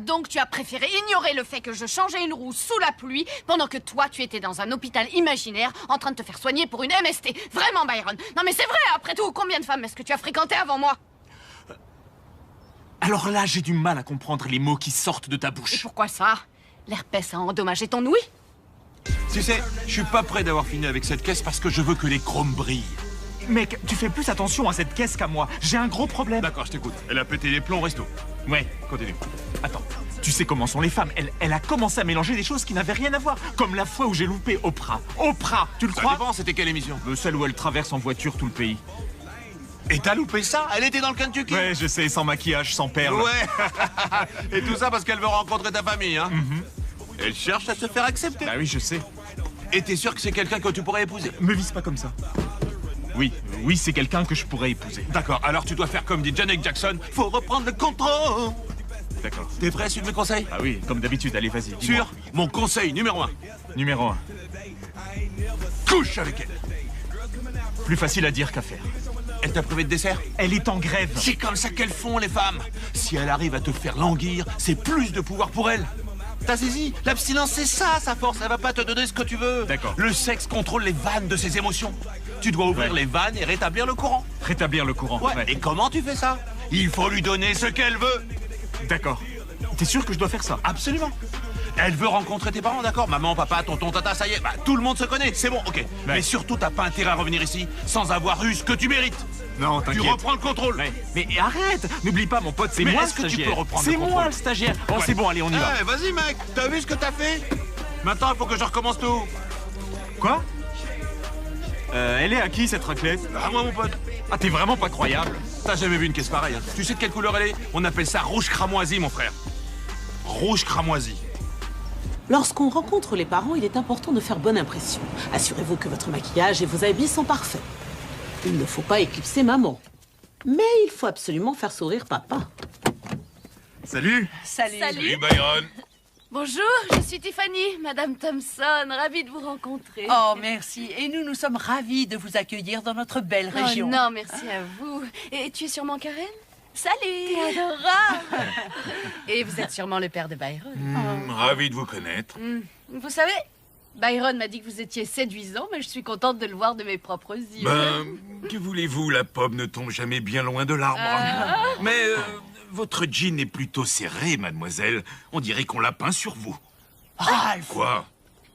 [SPEAKER 9] Donc tu as préféré ignorer le fait que je changeais une roue sous la pluie pendant que toi, tu étais dans un hôpital imaginaire en train de te faire soigner pour une MST. Vraiment, Byron. Non, mais c'est vrai, après tout, combien de femmes est-ce que tu as fréquenté avant moi?
[SPEAKER 2] Alors là, j'ai du mal à comprendre les mots qui sortent de ta bouche.
[SPEAKER 9] Et pourquoi ça? L'herpès a endommagé ton ouïe?
[SPEAKER 6] Tu sais, je suis pas prêt d'avoir fini avec cette caisse parce que je veux que les chromes brillent.
[SPEAKER 2] Mec, tu fais plus attention à cette caisse qu'à moi. J'ai un gros problème.
[SPEAKER 6] D'accord, je t'écoute. Elle a pété les plombs, resto.
[SPEAKER 2] Ouais,
[SPEAKER 6] Continue.
[SPEAKER 2] attends. Tu sais comment sont les femmes. Elle a commencé à mélanger des choses qui n'avaient rien à voir. Comme la fois où j'ai loupé Oprah. Oprah, tu le
[SPEAKER 6] Ça
[SPEAKER 2] crois?
[SPEAKER 6] dépend, c'était quelle émission?
[SPEAKER 2] Celle où elle traverse en voiture tout le pays.
[SPEAKER 6] Et t'as loupé ça? Elle était dans le Kentucky?
[SPEAKER 2] Ouais, je sais, sans maquillage, sans perles.
[SPEAKER 6] Ouais. Et tout ça parce qu'elle veut rencontrer ta famille, hein? Elle cherche à se faire accepter.
[SPEAKER 2] Bah oui, je sais.
[SPEAKER 6] Et t'es sûr que c'est quelqu'un que tu pourrais épouser?
[SPEAKER 2] Me vise pas comme ça. Oui, c'est quelqu'un que je pourrais épouser.
[SPEAKER 6] D'accord, alors tu dois faire comme dit Janet Jackson, faut reprendre le contrôle.
[SPEAKER 2] D'accord.
[SPEAKER 6] T'es prêt à suivre mes conseils?
[SPEAKER 2] Ah oui, comme d'habitude, allez, vas-y. dis-moi.
[SPEAKER 6] Sûr? Mon conseil numéro 1.
[SPEAKER 2] Numéro 1.
[SPEAKER 6] Couche avec elle.
[SPEAKER 2] Plus facile à dire qu'à faire.
[SPEAKER 6] Elle t'a privé de dessert?
[SPEAKER 2] Elle est en grève.
[SPEAKER 6] C'est comme ça qu'elles font, les femmes. Si elle arrive à te faire languir, c'est plus de pouvoir pour elle. T'as saisi? L'abstinence, c'est ça, sa force. Elle va pas te donner ce que tu veux.
[SPEAKER 2] D'accord.
[SPEAKER 6] Le sexe contrôle les vannes de ses émotions. Tu dois ouvrir les vannes et rétablir le courant.
[SPEAKER 2] Rétablir le courant.
[SPEAKER 6] Ouais. Et comment tu fais ça? Il faut lui donner ce qu'elle veut.
[SPEAKER 2] D'accord. T'es sûr que je dois faire ça?
[SPEAKER 6] Absolument. Elle veut rencontrer tes parents, d'accord? Maman, papa, tonton, tata, ça y est. Bah, tout le monde se connaît, c'est bon, ok. Mais surtout, t'as pas intérêt à revenir ici sans avoir eu ce que tu mérites.
[SPEAKER 2] Non, t'inquiète.
[SPEAKER 6] Tu reprends le contrôle.
[SPEAKER 2] Mais arrête! N'oublie pas, mon pote, c'est
[SPEAKER 6] Mais
[SPEAKER 2] moi le
[SPEAKER 6] est-ce que tu
[SPEAKER 2] stagiaire.
[SPEAKER 6] peux reprendre le
[SPEAKER 2] C'est
[SPEAKER 6] contrôle?
[SPEAKER 2] moi le stagiaire. Bon,
[SPEAKER 6] Ouais.
[SPEAKER 2] c'est bon, allez, on y va.
[SPEAKER 6] Eh, vas-y, mec, t'as vu ce que t'as fait? Maintenant, il faut que je recommence tout.
[SPEAKER 2] Quoi? Elle est à qui, cette raclette?
[SPEAKER 6] À moi, mon pote.
[SPEAKER 2] Ah, t'es vraiment pas croyable.
[SPEAKER 6] T'as jamais vu une caisse pareille, hein? Tu sais de quelle couleur elle est? On appelle ça rouge cramoisi, mon frère. Rouge cramoisi.
[SPEAKER 7] Lorsqu'on rencontre les parents, il est important de faire bonne impression. Assurez-vous que votre maquillage et vos habits sont parfaits. Il ne faut pas éclipser maman. Mais il faut absolument faire sourire papa.
[SPEAKER 2] Salut.
[SPEAKER 9] Salut.
[SPEAKER 6] Salut, Byron.
[SPEAKER 3] Bonjour, je suis Tiffany, Madame Thompson, ravie de vous rencontrer.
[SPEAKER 16] Oh, merci. Et nous sommes ravis de vous accueillir dans notre belle région.
[SPEAKER 3] Oh non, merci à vous. Et tu es sûrement Karen? Salut. T'es adorable. Et vous êtes sûrement le père de Byron.
[SPEAKER 6] Ravi de vous connaître.
[SPEAKER 3] Vous savez, Byron m'a dit que vous étiez séduisant, mais je suis contente de le voir de mes propres yeux.
[SPEAKER 19] Ben, que voulez-vous, la pomme ne tombe jamais bien loin de l'arbre. Mais votre jean est plutôt serré, mademoiselle. On dirait qu'on l'a peint sur vous.
[SPEAKER 16] Ralph!
[SPEAKER 19] Quoi?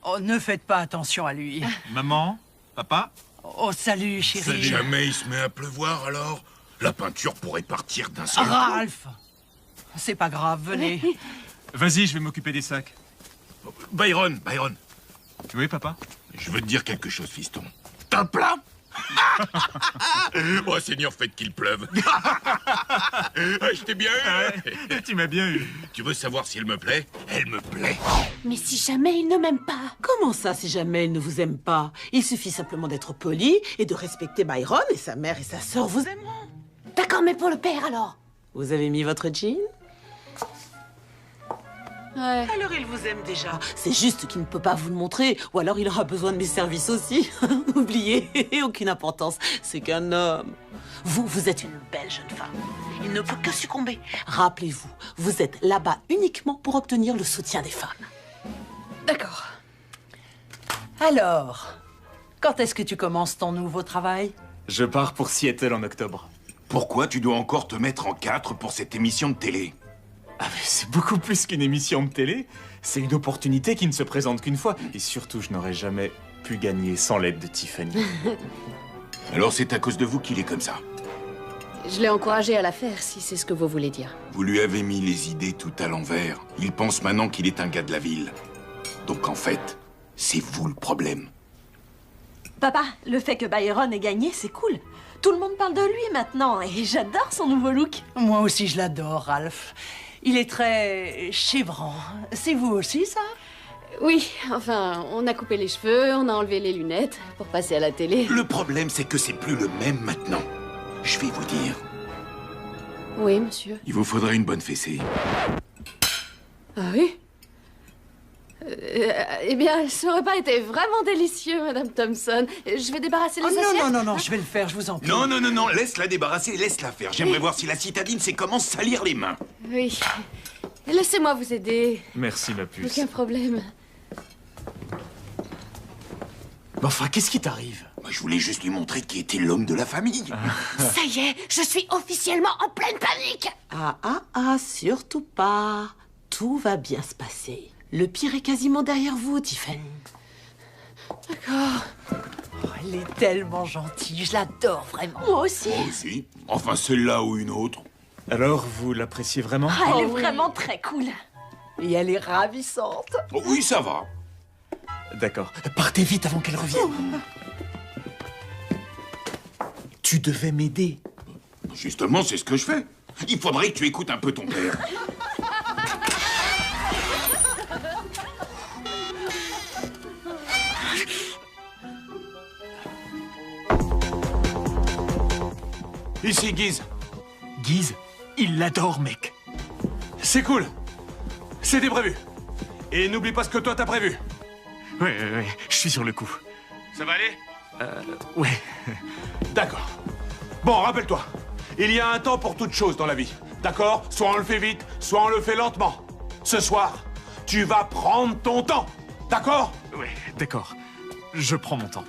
[SPEAKER 16] Oh, ne faites pas attention à lui.
[SPEAKER 2] Maman? Papa?
[SPEAKER 16] Oh, salut, chérie.
[SPEAKER 19] Si jamais il se met à pleuvoir, alors la peinture pourrait partir d'un seul coup.
[SPEAKER 16] Ralph! C'est pas grave, venez.
[SPEAKER 2] Vas-y, je vais m'occuper des sacs.
[SPEAKER 19] Byron.
[SPEAKER 2] Oui, papa?
[SPEAKER 19] Je veux te dire quelque chose, fiston. T'as plat? Oh, Seigneur, faites qu'il pleuve. Je t'ai bien eu.
[SPEAKER 2] Tu m'as bien eu.
[SPEAKER 19] Tu veux savoir si elle me plaît? Elle me plaît.
[SPEAKER 3] Mais si jamais il ne m'aime pas?
[SPEAKER 7] Comment ça, si jamais il ne vous aime pas? Il suffit simplement d'être poli et de respecter Byron, et sa mère et sa sœur vous aimeront.
[SPEAKER 3] D'accord, mais pour le père alors?
[SPEAKER 7] Vous avez mis votre jean?
[SPEAKER 3] Ouais.
[SPEAKER 7] Alors il vous aime déjà. C'est juste qu'il ne peut pas vous le montrer, ou alors il aura besoin de mes services aussi. Oubliez, aucune importance. C'est qu'un homme. Vous êtes une belle jeune femme. Il ne peut que succomber. Rappelez-vous, vous êtes là-bas uniquement pour obtenir le soutien des femmes.
[SPEAKER 16] D'accord. Alors, quand est-ce que tu commences ton nouveau travail?
[SPEAKER 2] Je pars pour Seattle en octobre.
[SPEAKER 19] Pourquoi tu dois encore te mettre en 4 pour cette émission de télé?
[SPEAKER 2] Ah mais c'est beaucoup plus qu'une émission de télé. C'est une opportunité qui ne se présente qu'une fois. Et surtout, je n'aurais jamais pu gagner sans l'aide de Tiffany.
[SPEAKER 19] Alors c'est à cause de vous qu'il est comme ça.
[SPEAKER 3] Je l'ai encouragé à la faire, si c'est ce que vous voulez dire.
[SPEAKER 19] Vous lui avez mis les idées tout à l'envers. Il pense maintenant qu'il est un gars de la ville. Donc en fait, c'est vous le problème.
[SPEAKER 20] Papa, le fait que Byron ait gagné, c'est cool. Tout le monde parle de lui maintenant et j'adore son nouveau look.
[SPEAKER 16] Moi aussi, je l'adore, Ralph. Il est très chevrant. C'est vous aussi, ça?
[SPEAKER 3] Oui, enfin, on a coupé les cheveux, on a enlevé les lunettes pour passer à la télé.
[SPEAKER 19] Le problème, c'est que c'est plus le même maintenant. Je vais vous dire.
[SPEAKER 3] Oui, monsieur.
[SPEAKER 19] Il vous faudrait une bonne fessée.
[SPEAKER 3] Ah oui? Eh bien, ça aurait pas été vraiment délicieux, Madame Thompson. Je vais débarrasser les assiettes.
[SPEAKER 16] Non, je vais le faire, je vous en prie.
[SPEAKER 19] Non, laisse-la débarrasser, laisse-la faire. J'aimerais voir si la citadine sait comment salir les mains.
[SPEAKER 3] Oui. Laissez-moi vous aider.
[SPEAKER 2] Merci, ma puce.
[SPEAKER 3] Aucun problème.
[SPEAKER 2] Mais enfin, qu'est-ce qui t'arrive?
[SPEAKER 19] Moi, je voulais juste lui montrer qui était l'homme de la famille.
[SPEAKER 20] Ça y est, je suis officiellement en pleine panique.
[SPEAKER 7] Surtout pas. Tout va bien se passer. Le pire est quasiment derrière vous, Tiffany.
[SPEAKER 16] D'accord. Oh, elle est tellement gentille, je l'adore vraiment.
[SPEAKER 20] Moi aussi.
[SPEAKER 19] Moi aussi. Enfin, celle-là ou une autre.
[SPEAKER 2] Alors, vous l'appréciez vraiment?
[SPEAKER 20] Elle est vraiment très cool.
[SPEAKER 16] Et elle est ravissante.
[SPEAKER 19] Oh, oui, ça va.
[SPEAKER 2] D'accord. Partez vite avant qu'elle revienne. Tu devais m'aider.
[SPEAKER 19] Justement, c'est ce que je fais. Il faudrait que tu écoutes un peu ton père. Ici, Guise.
[SPEAKER 2] Guise, il l'adore, mec.
[SPEAKER 6] C'est cool. C'était prévu. Et n'oublie pas ce que toi t'as prévu.
[SPEAKER 2] Ouais, je suis sur le coup.
[SPEAKER 6] Ça va aller?
[SPEAKER 2] Ouais.
[SPEAKER 6] D'accord. Bon, rappelle-toi. Il y a un temps pour toute chose dans la vie. D'accord? Soit on le fait vite, soit on le fait lentement. Ce soir, tu vas prendre ton temps. D'accord?
[SPEAKER 2] Ouais, d'accord. Je prends mon temps.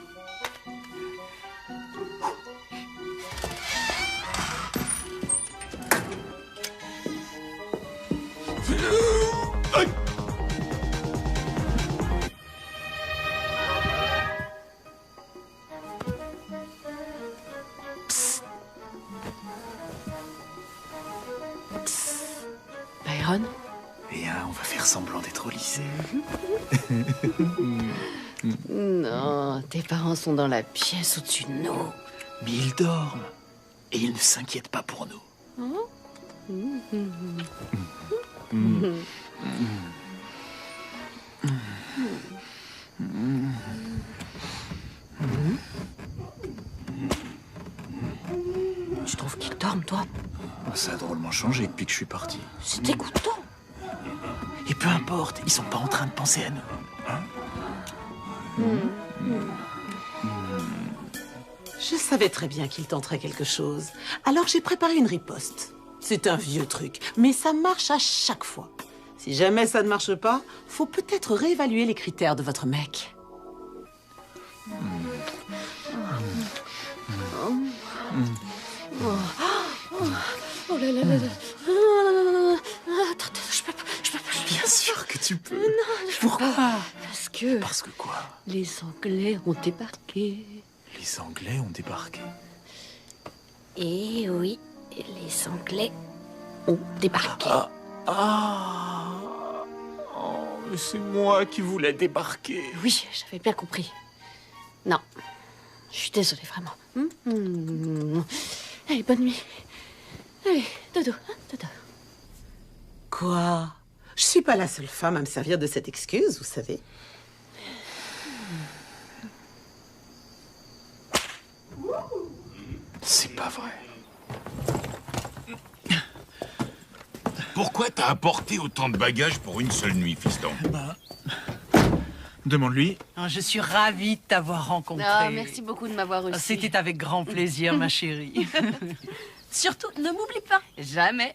[SPEAKER 3] Byron?
[SPEAKER 2] Viens, on va faire semblant d'être au lycée.
[SPEAKER 3] Non, tes parents sont dans la pièce au-dessus de nous.
[SPEAKER 2] Mais ils dorment. Et ils ne s'inquiètent pas pour nous.
[SPEAKER 20] Tu trouves qu'ils dorment, toi?
[SPEAKER 2] Ça a drôlement changé depuis que je suis parti.
[SPEAKER 20] C'est dégoûtant.
[SPEAKER 2] Et peu importe, ils sont pas en train de penser à nous. Hein?
[SPEAKER 7] Je savais très bien qu'il tenterait quelque chose. Alors j'ai préparé une riposte. C'est un vieux truc, mais ça marche à chaque fois. Si jamais ça ne marche pas, faut peut-être réévaluer les critères de votre mec.
[SPEAKER 3] Oh là là là là. Attends, je peux pas.
[SPEAKER 2] Bien sûr que tu peux.
[SPEAKER 3] Non, je peux
[SPEAKER 2] Pourquoi?
[SPEAKER 3] pas. Parce
[SPEAKER 2] que quoi?
[SPEAKER 3] Les Anglais ont débarqué.
[SPEAKER 2] Les Anglais ont débarqué.
[SPEAKER 3] Et oui, les Anglais ont débarqué.
[SPEAKER 2] Oh, mais c'est moi qui voulais débarquer.
[SPEAKER 3] Oui, j'avais bien compris. Non, je suis désolée, vraiment. Allez, bonne nuit. Allez, dodo, hein, dodo.
[SPEAKER 7] Quoi? Je suis pas la seule femme à me servir de cette excuse, vous savez.
[SPEAKER 2] C'est pas vrai.
[SPEAKER 19] Pourquoi t'as apporté autant de bagages pour une seule nuit, fiston?
[SPEAKER 14] Demande-lui.
[SPEAKER 16] Je suis ravie de t'avoir rencontré.
[SPEAKER 3] Ah, merci beaucoup de m'avoir reçu.
[SPEAKER 16] C'était avec grand plaisir, ma chérie.
[SPEAKER 3] Surtout, ne m'oublie pas. Jamais.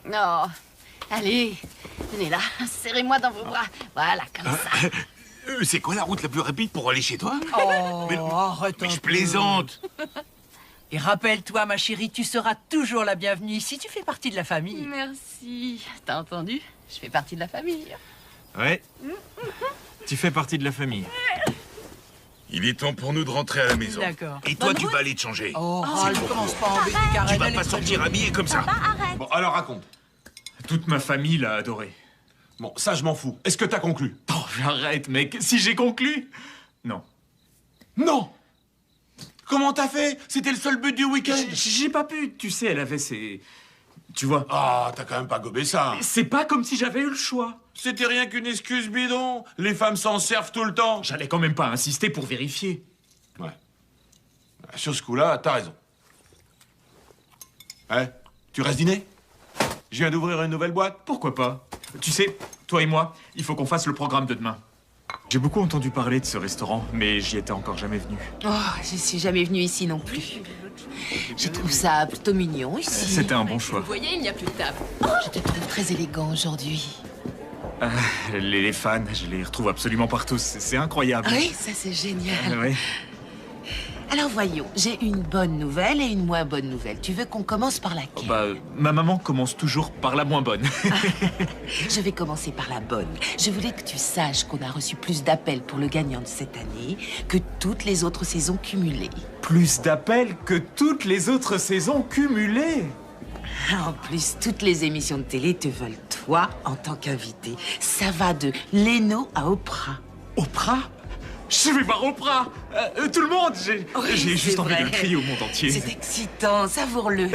[SPEAKER 3] Non. Allez, venez là. Serrez-moi dans vos bras. Voilà, comme ça.
[SPEAKER 19] C'est quoi la route la plus rapide pour aller chez toi?
[SPEAKER 16] Oh, arrête un
[SPEAKER 19] Mais je
[SPEAKER 16] peu.
[SPEAKER 19] plaisante.
[SPEAKER 16] Et rappelle-toi, ma chérie, tu seras toujours la bienvenue ici. Tu fais partie de la famille.
[SPEAKER 3] Merci. T'as entendu? Je fais partie de la famille.
[SPEAKER 2] Ouais. Tu fais partie de la famille.
[SPEAKER 19] Il est temps pour nous de rentrer à la maison.
[SPEAKER 16] D'accord.
[SPEAKER 19] Et toi, tu vas aller te changer.
[SPEAKER 16] Oh, Ralph, commence pas à embêter Karen.
[SPEAKER 19] Tu vas pas sortir habillé comme ça.
[SPEAKER 6] Bon, alors raconte.
[SPEAKER 2] Toute ma famille l'a adoré.
[SPEAKER 6] Bon, ça, je m'en fous. Est-ce que t'as conclu?
[SPEAKER 2] Oh, j'arrête, mec. Si j'ai conclu... Non.
[SPEAKER 6] Non! Comment t'as fait? C'était le seul but du week-end.
[SPEAKER 2] J'ai pas pu. Tu sais, elle avait ses... Tu vois.
[SPEAKER 6] Ah, t'as quand même pas gobé ça.
[SPEAKER 2] C'est pas comme si j'avais eu le choix.
[SPEAKER 6] C'était rien qu'une excuse bidon. Les femmes s'en servent tout le temps.
[SPEAKER 2] J'allais quand même pas insister pour vérifier.
[SPEAKER 6] Ouais. Sur ce coup-là, t'as raison. Ouais, tu restes dîner? Je viens d'ouvrir une nouvelle boîte.
[SPEAKER 2] Pourquoi pas? Tu sais, toi et moi, il faut qu'on fasse le programme de demain. J'ai beaucoup entendu parler de ce restaurant, mais j'y étais encore jamais venu.
[SPEAKER 17] Oh, je suis jamais venue ici non plus. Je trouve ça plutôt mignon ici.
[SPEAKER 2] C'était un bon choix.
[SPEAKER 3] Vous voyez, il n'y a plus de table.
[SPEAKER 17] Je te trouve très élégant aujourd'hui.
[SPEAKER 2] Les fans, je les retrouve absolument partout. C'est incroyable.
[SPEAKER 17] Oui, ça c'est génial.
[SPEAKER 2] Ouais.
[SPEAKER 17] Alors voyons, j'ai une bonne nouvelle et une moins bonne nouvelle. Tu veux qu'on commence par laquelle?
[SPEAKER 2] Bah, ma maman commence toujours par la moins bonne.
[SPEAKER 17] Je vais commencer par la bonne. Je voulais que tu saches qu'on a reçu plus d'appels pour le gagnant de cette année que toutes les autres saisons cumulées.
[SPEAKER 2] Plus d'appels que toutes les autres saisons cumulées.
[SPEAKER 17] En plus, toutes les émissions de télé te veulent toi en tant qu'invité. Ça va de Leno à Oprah.
[SPEAKER 2] Oprah? Je vais voir Oprah. Tout le monde. J'ai juste envie de le crier au monde entier.
[SPEAKER 17] C'est excitant, savoure-le.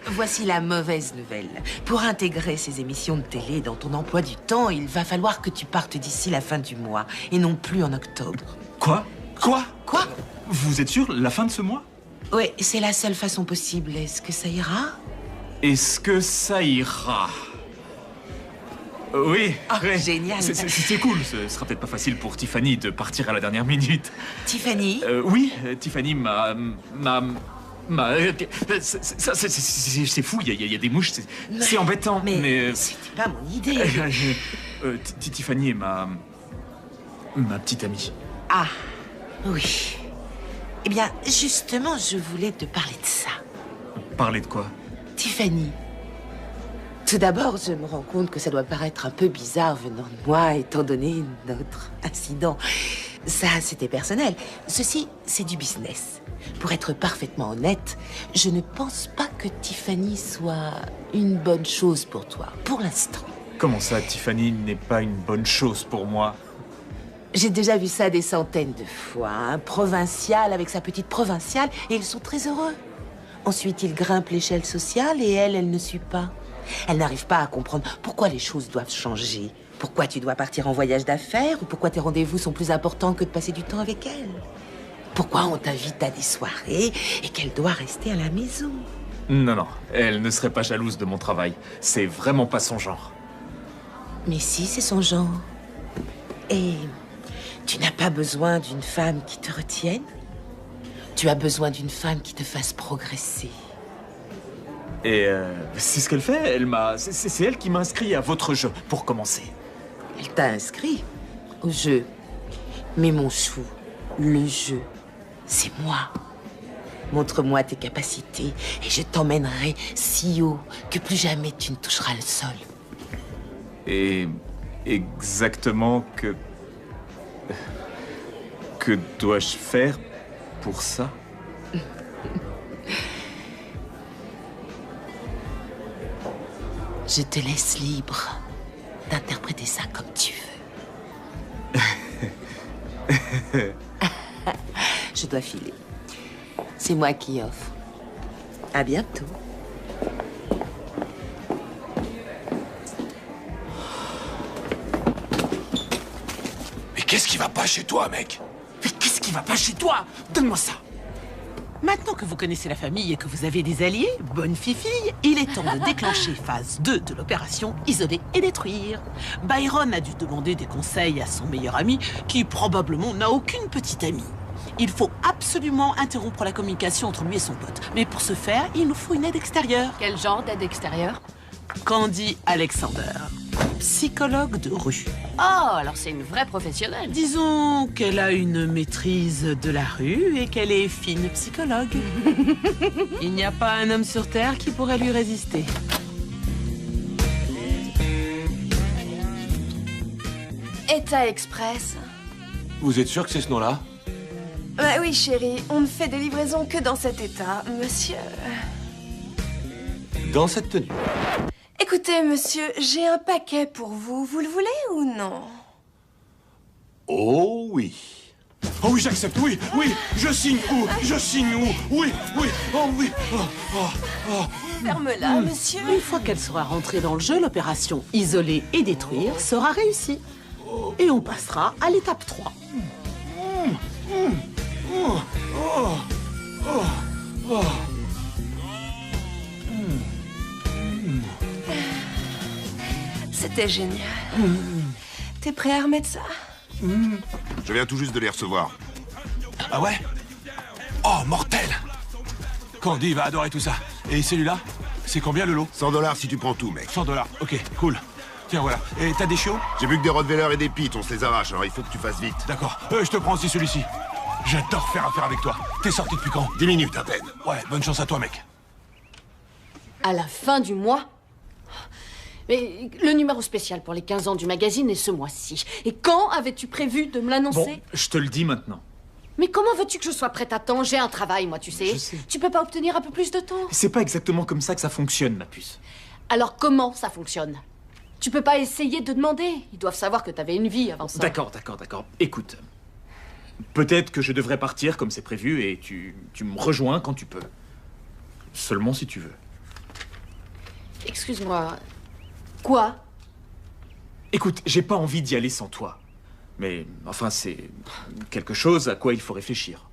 [SPEAKER 17] Voici la mauvaise nouvelle. Pour intégrer ces émissions de télé dans ton emploi du temps, il va falloir que tu partes d'ici la fin du mois et non plus en octobre.
[SPEAKER 2] Quoi? Quoi?
[SPEAKER 17] Quoi?
[SPEAKER 2] Vous êtes sûr? La fin de ce mois?
[SPEAKER 17] Oui, c'est la seule façon possible. Est-ce que ça ira?
[SPEAKER 2] Est-ce que ça ira? Oui, ouais.
[SPEAKER 17] Génial.
[SPEAKER 2] C'est cool. Ce sera peut-être pas facile pour Tiffany de partir à la dernière minute.
[SPEAKER 17] Tiffany?
[SPEAKER 2] Oui, Tiffany c'est fou, il y a des mouches, c'est embêtant.
[SPEAKER 17] Mais c'était pas mon idée.
[SPEAKER 2] Tiffany est ma petite amie.
[SPEAKER 17] Ah, oui. Eh bien, justement, je voulais te parler de ça.
[SPEAKER 2] Parler de quoi?
[SPEAKER 17] Tiffany. Tout d'abord, je me rends compte que ça doit paraître un peu bizarre venant de moi, étant donné notre incident. Ça, c'était personnel. Ceci, c'est du business. Pour être parfaitement honnête, je ne pense pas que Tiffany soit une bonne chose pour toi, pour l'instant.
[SPEAKER 2] Comment ça, Tiffany n'est pas une bonne chose pour moi?
[SPEAKER 17] J'ai déjà vu ça des centaines de fois. Un provincial avec sa petite provinciale, et ils sont très heureux. Ensuite, il grimpe l'échelle sociale et elle ne suit pas. Elle n'arrive pas à comprendre pourquoi les choses doivent changer. Pourquoi tu dois partir en voyage d'affaires ou pourquoi tes rendez-vous sont plus importants que de passer du temps avec elle. Pourquoi on t'invite à des soirées et qu'elle doit rester à la maison.
[SPEAKER 2] Non, elle ne serait pas jalouse de mon travail. C'est vraiment pas son genre.
[SPEAKER 17] Mais si, c'est son genre. Et tu n'as pas besoin d'une femme qui te retienne. Tu as besoin d'une femme qui te fasse progresser.
[SPEAKER 2] Et c'est ce qu'elle fait. C'est elle qui m'a inscrit à votre jeu, pour commencer.
[SPEAKER 17] Elle t'a inscrit au jeu. Mais mon chou, le jeu, c'est moi. Montre-moi tes capacités et je t'emmènerai si haut que plus jamais tu ne toucheras le sol.
[SPEAKER 2] Et exactement que dois-je faire pour ça?
[SPEAKER 17] Je te laisse libre d'interpréter ça comme tu veux. Je dois filer. C'est moi qui offre. À bientôt.
[SPEAKER 6] Mais qu'est-ce qui va pas chez toi, mec?
[SPEAKER 2] Mais qu'est-ce qui va pas chez toi? Donne-moi ça.
[SPEAKER 7] Maintenant que vous connaissez la famille et que vous avez des alliés, bonne fifille, il est temps de déclencher phase 2 de l'opération isoler et détruire. Byron a dû demander des conseils à son meilleur ami, qui probablement n'a aucune petite amie. Il faut absolument interrompre la communication entre lui et son pote. Mais pour ce faire, il nous faut une aide extérieure.
[SPEAKER 3] Quel genre d'aide extérieure?
[SPEAKER 7] Candy Alexander, psychologue de rue.
[SPEAKER 3] Oh, alors c'est une vraie professionnelle.
[SPEAKER 7] Disons qu'elle a une maîtrise de la rue et qu'elle est fine psychologue. Il n'y a pas un homme sur Terre qui pourrait lui résister.
[SPEAKER 9] État Express.
[SPEAKER 6] Vous êtes sûr que c'est ce nom-là?
[SPEAKER 9] Bah oui, chérie, on ne fait des livraisons que dans cet état, monsieur.
[SPEAKER 6] Dans cette tenue.
[SPEAKER 9] Écoutez, monsieur, j'ai un paquet pour vous. Vous le voulez ou non?
[SPEAKER 6] Oh oui. Oh oui, j'accepte, oui, oui. Je signe où? Je signe où? Oui, oui, oh oui.
[SPEAKER 9] Ferme-la, monsieur.
[SPEAKER 7] Une fois qu'elle sera rentrée dans le jeu, l'opération isoler et détruire sera réussie. Et on passera à l'étape 3.
[SPEAKER 9] C'était génial. T'es prêt à remettre ça?
[SPEAKER 11] Je viens tout juste de les recevoir.
[SPEAKER 6] Ah ouais? Oh, mortel! Candy va adorer tout ça. Et celui-là? C'est combien le lot?
[SPEAKER 11] 100 $ si tu prends tout, mec.
[SPEAKER 6] 100 $, ok, cool. Tiens, voilà. Et t'as des chiots?
[SPEAKER 11] J'ai vu que des Rottweilers et des Pits, on se les arrache, alors il faut que tu fasses vite.
[SPEAKER 6] D'accord. Je te prends aussi celui-ci. J'adore faire affaire avec toi. T'es sorti depuis quand?
[SPEAKER 11] 10 minutes à peine.
[SPEAKER 6] Ouais, bonne chance à toi, mec.
[SPEAKER 3] À la fin du mois? Mais le numéro spécial pour les 15 ans du magazine est ce mois-ci. Et quand avais-tu prévu de me l'annoncer?
[SPEAKER 2] Bon, je te le dis maintenant.
[SPEAKER 3] Mais comment veux-tu que je sois prête à temps? J'ai un travail, moi, tu sais.
[SPEAKER 2] Je sais.
[SPEAKER 3] Tu peux pas obtenir un peu plus de temps?
[SPEAKER 2] C'est pas exactement comme ça que ça fonctionne, ma puce.
[SPEAKER 3] Alors comment ça fonctionne? Tu peux pas essayer de demander. Ils doivent savoir que t'avais une vie avant ça.
[SPEAKER 2] D'accord. Écoute, peut-être que je devrais partir comme c'est prévu et tu me rejoins quand tu peux. Seulement si tu veux.
[SPEAKER 3] Excuse-moi. Quoi?
[SPEAKER 2] Écoute, j'ai pas envie d'y aller sans toi. Mais, enfin, c'est quelque chose à quoi il faut réfléchir.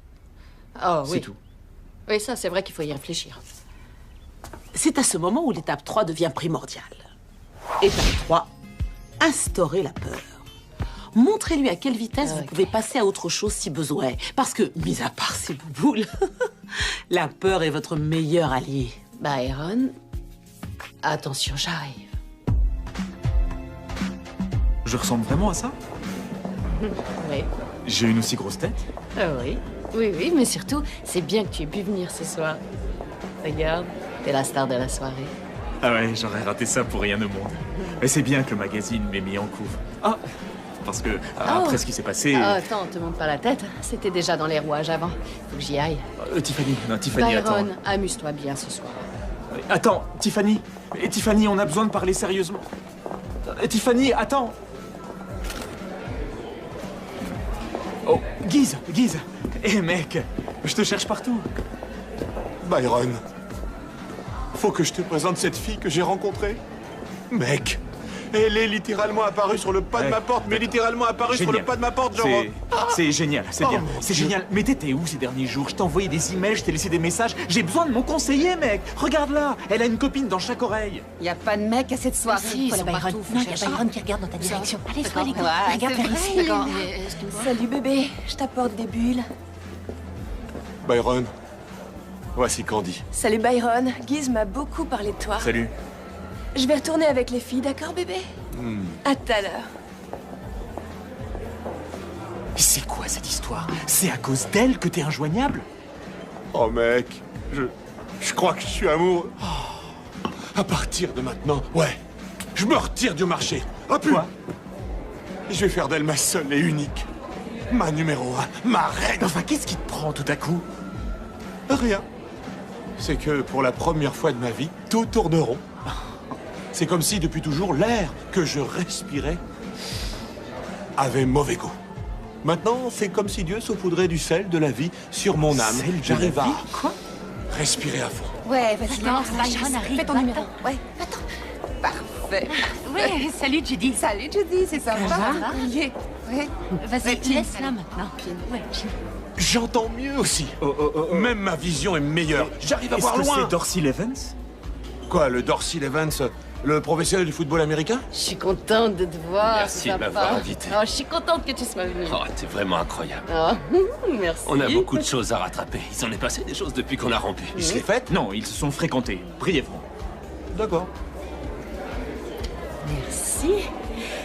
[SPEAKER 3] Oh oui.
[SPEAKER 2] C'est tout.
[SPEAKER 3] Oui, ça, c'est vrai qu'il faut y réfléchir.
[SPEAKER 7] C'est à ce moment où l'étape 3 devient primordiale. Étape 3, instaurer la peur. Montrez-lui à quelle vitesse vous pouvez passer à autre chose si besoin. Parce que, mis à part ces bouboules, la peur est votre meilleur allié.
[SPEAKER 3] Byron, attention, j'arrive.
[SPEAKER 2] Je ressemble vraiment à ça?
[SPEAKER 3] Oui.
[SPEAKER 2] J'ai une aussi grosse tête?
[SPEAKER 3] Oui. Oui, mais surtout, c'est bien que tu aies pu venir ce soir. Regarde, t'es la star de la soirée.
[SPEAKER 2] Ah ouais, j'aurais raté ça pour rien au monde. Mais c'est bien que le magazine m'ait mis en couve. Ah, parce que après ce qui s'est passé...
[SPEAKER 3] Attends, te monte pas la tête. C'était déjà dans les rouages avant. Faut que j'y aille.
[SPEAKER 2] Tiffany, attends.
[SPEAKER 3] Byron, amuse-toi bien ce soir.
[SPEAKER 2] Attends, Tiffany, on a besoin de parler sérieusement. Tiffany, attends. Oh, Guise. Eh mec, je te cherche partout.
[SPEAKER 6] Byron, faut que je te présente cette fille que j'ai rencontrée. Mec, elle est littéralement apparue sur le pas de ma porte, mais littéralement apparue sur le pas de ma porte, genre...
[SPEAKER 2] C'est génial, c'est bien, c'est génial. Mais t'étais où ces derniers jours? Je t'ai envoyé des emails, je t'ai laissé des messages. J'ai besoin de mon conseiller, mec. Regarde là, elle a une copine dans chaque oreille.
[SPEAKER 9] Y a pas de mec à cette soirée.
[SPEAKER 3] Si,
[SPEAKER 9] Voilà,
[SPEAKER 3] Byron.
[SPEAKER 9] partout,
[SPEAKER 3] Non, y a Byron qui regarde dans ta direction. Allez, sois les gars. Regarde vers ici.
[SPEAKER 9] D'accord. Salut bébé, je t'apporte des bulles.
[SPEAKER 6] Byron, voici Candy.
[SPEAKER 9] Salut Byron, Guise m'a beaucoup parlé de toi.
[SPEAKER 2] Salut.
[SPEAKER 9] Je vais retourner avec les filles, d'accord bébé? À tout à l'heure.
[SPEAKER 2] C'est quoi cette histoire? C'est à cause d'elle que t'es injoignable?
[SPEAKER 6] Oh mec, je crois que je suis amoureux. À partir de maintenant, ouais, je me retire du marché. Ah plus. Je vais faire d'elle ma seule et unique. Ma numéro 1, ma reine.
[SPEAKER 2] Enfin, qu'est-ce qui te prend tout à coup?
[SPEAKER 6] Rien. C'est que pour la première fois de ma vie, tout tourne rond. C'est comme si depuis toujours l'air que je respirais avait mauvais goût. Maintenant, c'est comme si Dieu saupoudrait du sel de la vie sur mon âme. J'arrive à respirer à fond.
[SPEAKER 9] Ouais, vas-y,
[SPEAKER 10] Byron arrive.
[SPEAKER 9] fais ton numéro. Ouais, attends. Parfait.
[SPEAKER 10] Ouais, salut Judy.
[SPEAKER 9] Salut Judy, c'est sympa.
[SPEAKER 10] Ça va?
[SPEAKER 9] Oui.
[SPEAKER 10] Vas-y, laisse-la maintenant. Ouais.
[SPEAKER 6] J'entends mieux aussi. Même ma vision est meilleure. J'arrive à voir loin.
[SPEAKER 2] Est-ce que c'est Dorsey Levens?
[SPEAKER 6] Quoi, le Dorsey Levens, le professionnel du football américain?
[SPEAKER 3] Je suis contente de te voir.
[SPEAKER 12] Merci de
[SPEAKER 3] papa.
[SPEAKER 12] m'avoir invité.
[SPEAKER 3] Oh, je suis contente que tu sois venu.
[SPEAKER 12] Oh, t'es vraiment incroyable.
[SPEAKER 3] Oh, merci.
[SPEAKER 12] On a beaucoup de choses à rattraper. Il s'en est passé des choses depuis qu'on a rompu.
[SPEAKER 2] Ils se les fêtent? Non, ils se sont fréquentés, brièvement.
[SPEAKER 6] D'accord.
[SPEAKER 3] Merci.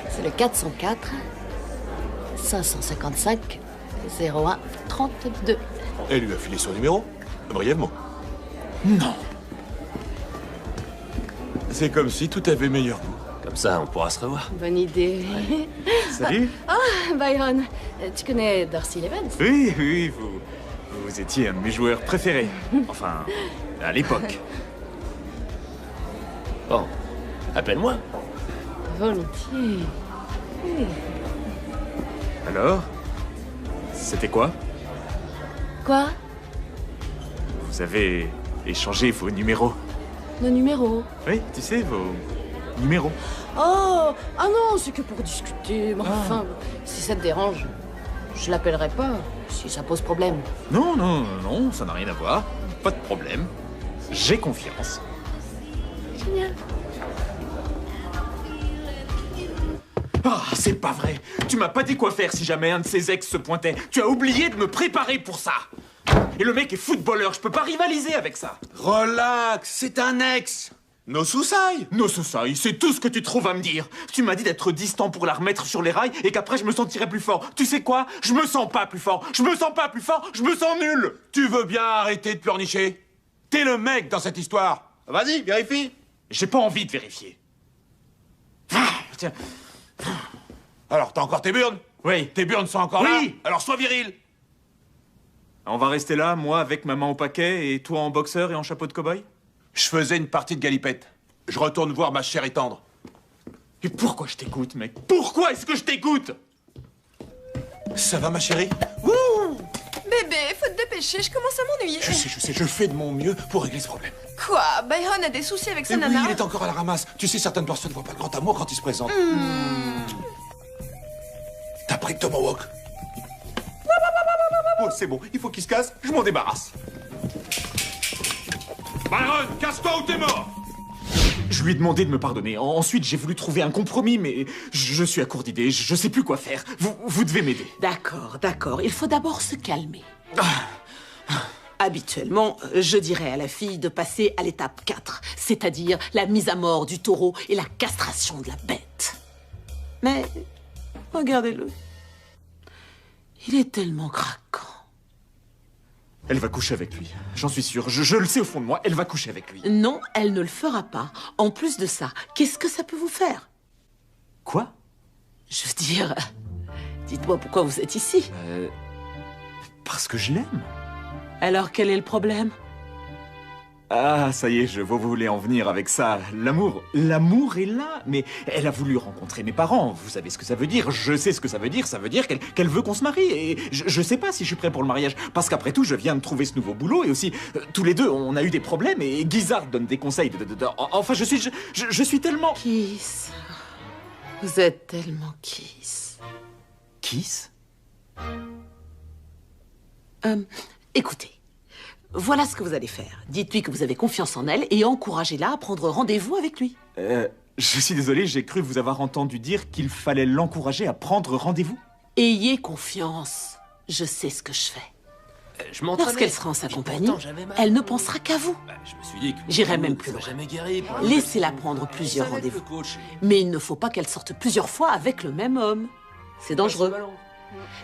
[SPEAKER 3] C'est le 404 555 01 32.
[SPEAKER 6] Elle lui a filé son numéro? Brièvement.
[SPEAKER 2] Non.
[SPEAKER 6] C'est comme si tout avait meilleur goût.
[SPEAKER 12] Comme ça, on pourra se revoir.
[SPEAKER 3] Bonne idée.
[SPEAKER 2] Salut.
[SPEAKER 3] Ah, Byron, tu connais Dorsey Levens?
[SPEAKER 2] Oui, oui, vous étiez un de mes joueurs préférés. Enfin, à l'époque.
[SPEAKER 12] Bon, appelle-moi.
[SPEAKER 3] Volontiers. Oui.
[SPEAKER 2] Alors? C'était quoi?
[SPEAKER 3] Quoi?
[SPEAKER 2] Vous avez échangé vos numéros.
[SPEAKER 3] Nos numéros?
[SPEAKER 2] Oui, tu sais, vos numéros.
[SPEAKER 3] Oh! Ah non, c'est que pour discuter. Mais enfin, si ça te dérange, je l'appellerai pas, si ça pose problème.
[SPEAKER 2] Non, non, non, ça n'a rien à voir. Pas de problème. J'ai confiance.
[SPEAKER 3] Génial.
[SPEAKER 2] Ah, c'est pas vrai. Tu m'as pas dit quoi faire si jamais un de ses ex se pointait. Tu as oublié de me préparer pour ça. Et le mec est footballeur, je peux pas rivaliser avec ça.
[SPEAKER 6] Relax, c'est un ex. No soussailles.
[SPEAKER 2] No soussailles, c'est tout ce que tu trouves à me dire. Tu m'as dit d'être distant pour la remettre sur les rails et qu'après je me sentirais plus fort. Tu sais quoi? Je me sens pas plus fort. Je me sens pas plus fort. Je me sens nul.
[SPEAKER 6] Tu veux bien arrêter de pleurnicher? T'es le mec dans cette histoire. Vas-y, vérifie.
[SPEAKER 2] J'ai pas envie de vérifier. Ah, tiens.
[SPEAKER 6] Alors, t'as encore tes burnes?
[SPEAKER 2] Oui.
[SPEAKER 6] Tes burnes sont encore là? Alors sois viril.
[SPEAKER 2] On va rester là, moi avec ma main au paquet et toi en boxeur et en chapeau de cow-boy?
[SPEAKER 6] Je faisais une partie de galipette. Je retourne voir ma chère et tendre.
[SPEAKER 2] Et pourquoi je t'écoute, mec? Pourquoi est-ce que je t'écoute?
[SPEAKER 6] Ça va, ma chérie?
[SPEAKER 9] Bébé, faut te dépêcher, je commence à m'ennuyer.
[SPEAKER 6] Je sais, je fais de mon mieux pour régler ce problème.
[SPEAKER 9] Quoi? Byron a des soucis avec sa
[SPEAKER 6] Et
[SPEAKER 9] nana?
[SPEAKER 6] oui, il est encore à la ramasse. Tu sais, certaines personnes ne voient pas le grand amour quand il se présente. T'as pris le tomahawk? Oh, c'est bon, il faut qu'il se casse, je m'en débarrasse. Byron, casse-toi ou t'es mort!
[SPEAKER 2] Je lui ai demandé de me pardonner. Ensuite, j'ai voulu trouver un compromis, mais je suis à court d'idées. Je sais plus quoi faire. Vous devez m'aider.
[SPEAKER 7] D'accord, d'accord. Il faut d'abord se calmer. Habituellement, je dirais à la fille de passer à l'étape 4, c'est-à-dire la mise à mort du taureau et la castration de la bête. Mais, regardez-le. Il est tellement craquant.
[SPEAKER 2] Elle va coucher avec lui. J'en suis sûr. Je le sais au fond de moi. Elle va coucher avec lui.
[SPEAKER 7] Non, elle ne le fera pas. En plus de ça, qu'est-ce que ça peut vous faire?
[SPEAKER 2] Quoi?
[SPEAKER 7] Je veux dire, dites-moi pourquoi vous êtes ici.
[SPEAKER 2] Parce que je l'aime.
[SPEAKER 7] Alors quel est le problème?
[SPEAKER 2] Ah, ça y est, je vois où vous voulez en venir avec ça. L'amour est là, mais elle a voulu rencontrer mes parents. Vous savez ce que ça veut dire. Je sais ce que ça veut dire. Ça veut dire qu'elle veut qu'on se marie. Et je sais pas si je suis prêt pour le mariage. Parce qu'après tout, je viens de trouver ce nouveau boulot. Et aussi, tous les deux, on a eu des problèmes. Et Guizard donne des conseils. Enfin, je suis tellement...
[SPEAKER 7] Kiss. Vous êtes tellement Kiss.
[SPEAKER 2] Kiss?
[SPEAKER 7] Écoutez. Voilà ce que vous allez faire. Dites-lui que vous avez confiance en elle et encouragez-la à prendre rendez-vous avec lui.
[SPEAKER 2] Je suis désolé, j'ai cru vous avoir entendu dire qu'il fallait l'encourager à prendre rendez-vous.
[SPEAKER 7] Ayez confiance. Je sais ce que je fais.
[SPEAKER 12] Je m'entraînais.
[SPEAKER 7] Lorsqu'elle sera en sa compagnie,
[SPEAKER 12] pourtant, j'avais mal.
[SPEAKER 7] elle ne pensera qu'à vous.
[SPEAKER 12] Je me suis dit que...
[SPEAKER 7] J'irai même plus loin.
[SPEAKER 12] Jamais guéri pour
[SPEAKER 7] Laissez-la prendre plusieurs rendez-vous. Mais il ne faut pas qu'elle sorte plusieurs fois avec le même homme. C'est dangereux.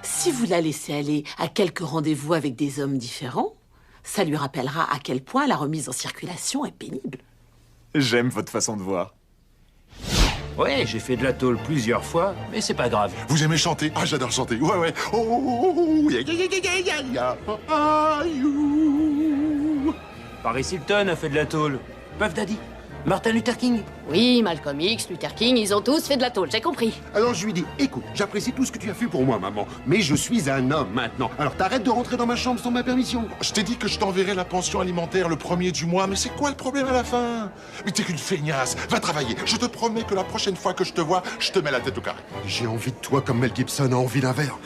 [SPEAKER 7] Si vous la laissez aller à quelques rendez-vous avec des hommes différents, ça lui rappellera à quel point la remise en circulation est pénible.
[SPEAKER 2] J'aime votre façon de voir.
[SPEAKER 12] Ouais, j'ai fait de la tôle plusieurs fois, mais c'est pas grave.
[SPEAKER 11] Vous aimez chanter? Ah, j'adore chanter. Ouais, ouais. Oh, yeah, yeah, yeah, yeah, yeah. Ah, you.
[SPEAKER 12] Paris Hilton a fait de la tôle. Puff Daddy.
[SPEAKER 16] Martin Luther King?
[SPEAKER 3] Oui, Malcolm X, Luther King, ils ont tous fait de la tôle, j'ai compris.
[SPEAKER 21] Alors je lui dis, écoute, j'apprécie tout ce que tu as fait pour moi, maman, mais je suis un homme maintenant. Alors t'arrêtes de rentrer dans ma chambre sans ma permission.
[SPEAKER 13] Je t'ai dit que je t'enverrai la pension alimentaire le 1er du mois, mais c'est quoi le problème à la fin? Mais t'es qu'une feignasse, va travailler. Je te promets que la prochaine fois que je te vois, je te mets la tête au carré.
[SPEAKER 21] J'ai envie de toi comme Mel Gibson a envie d'un verre.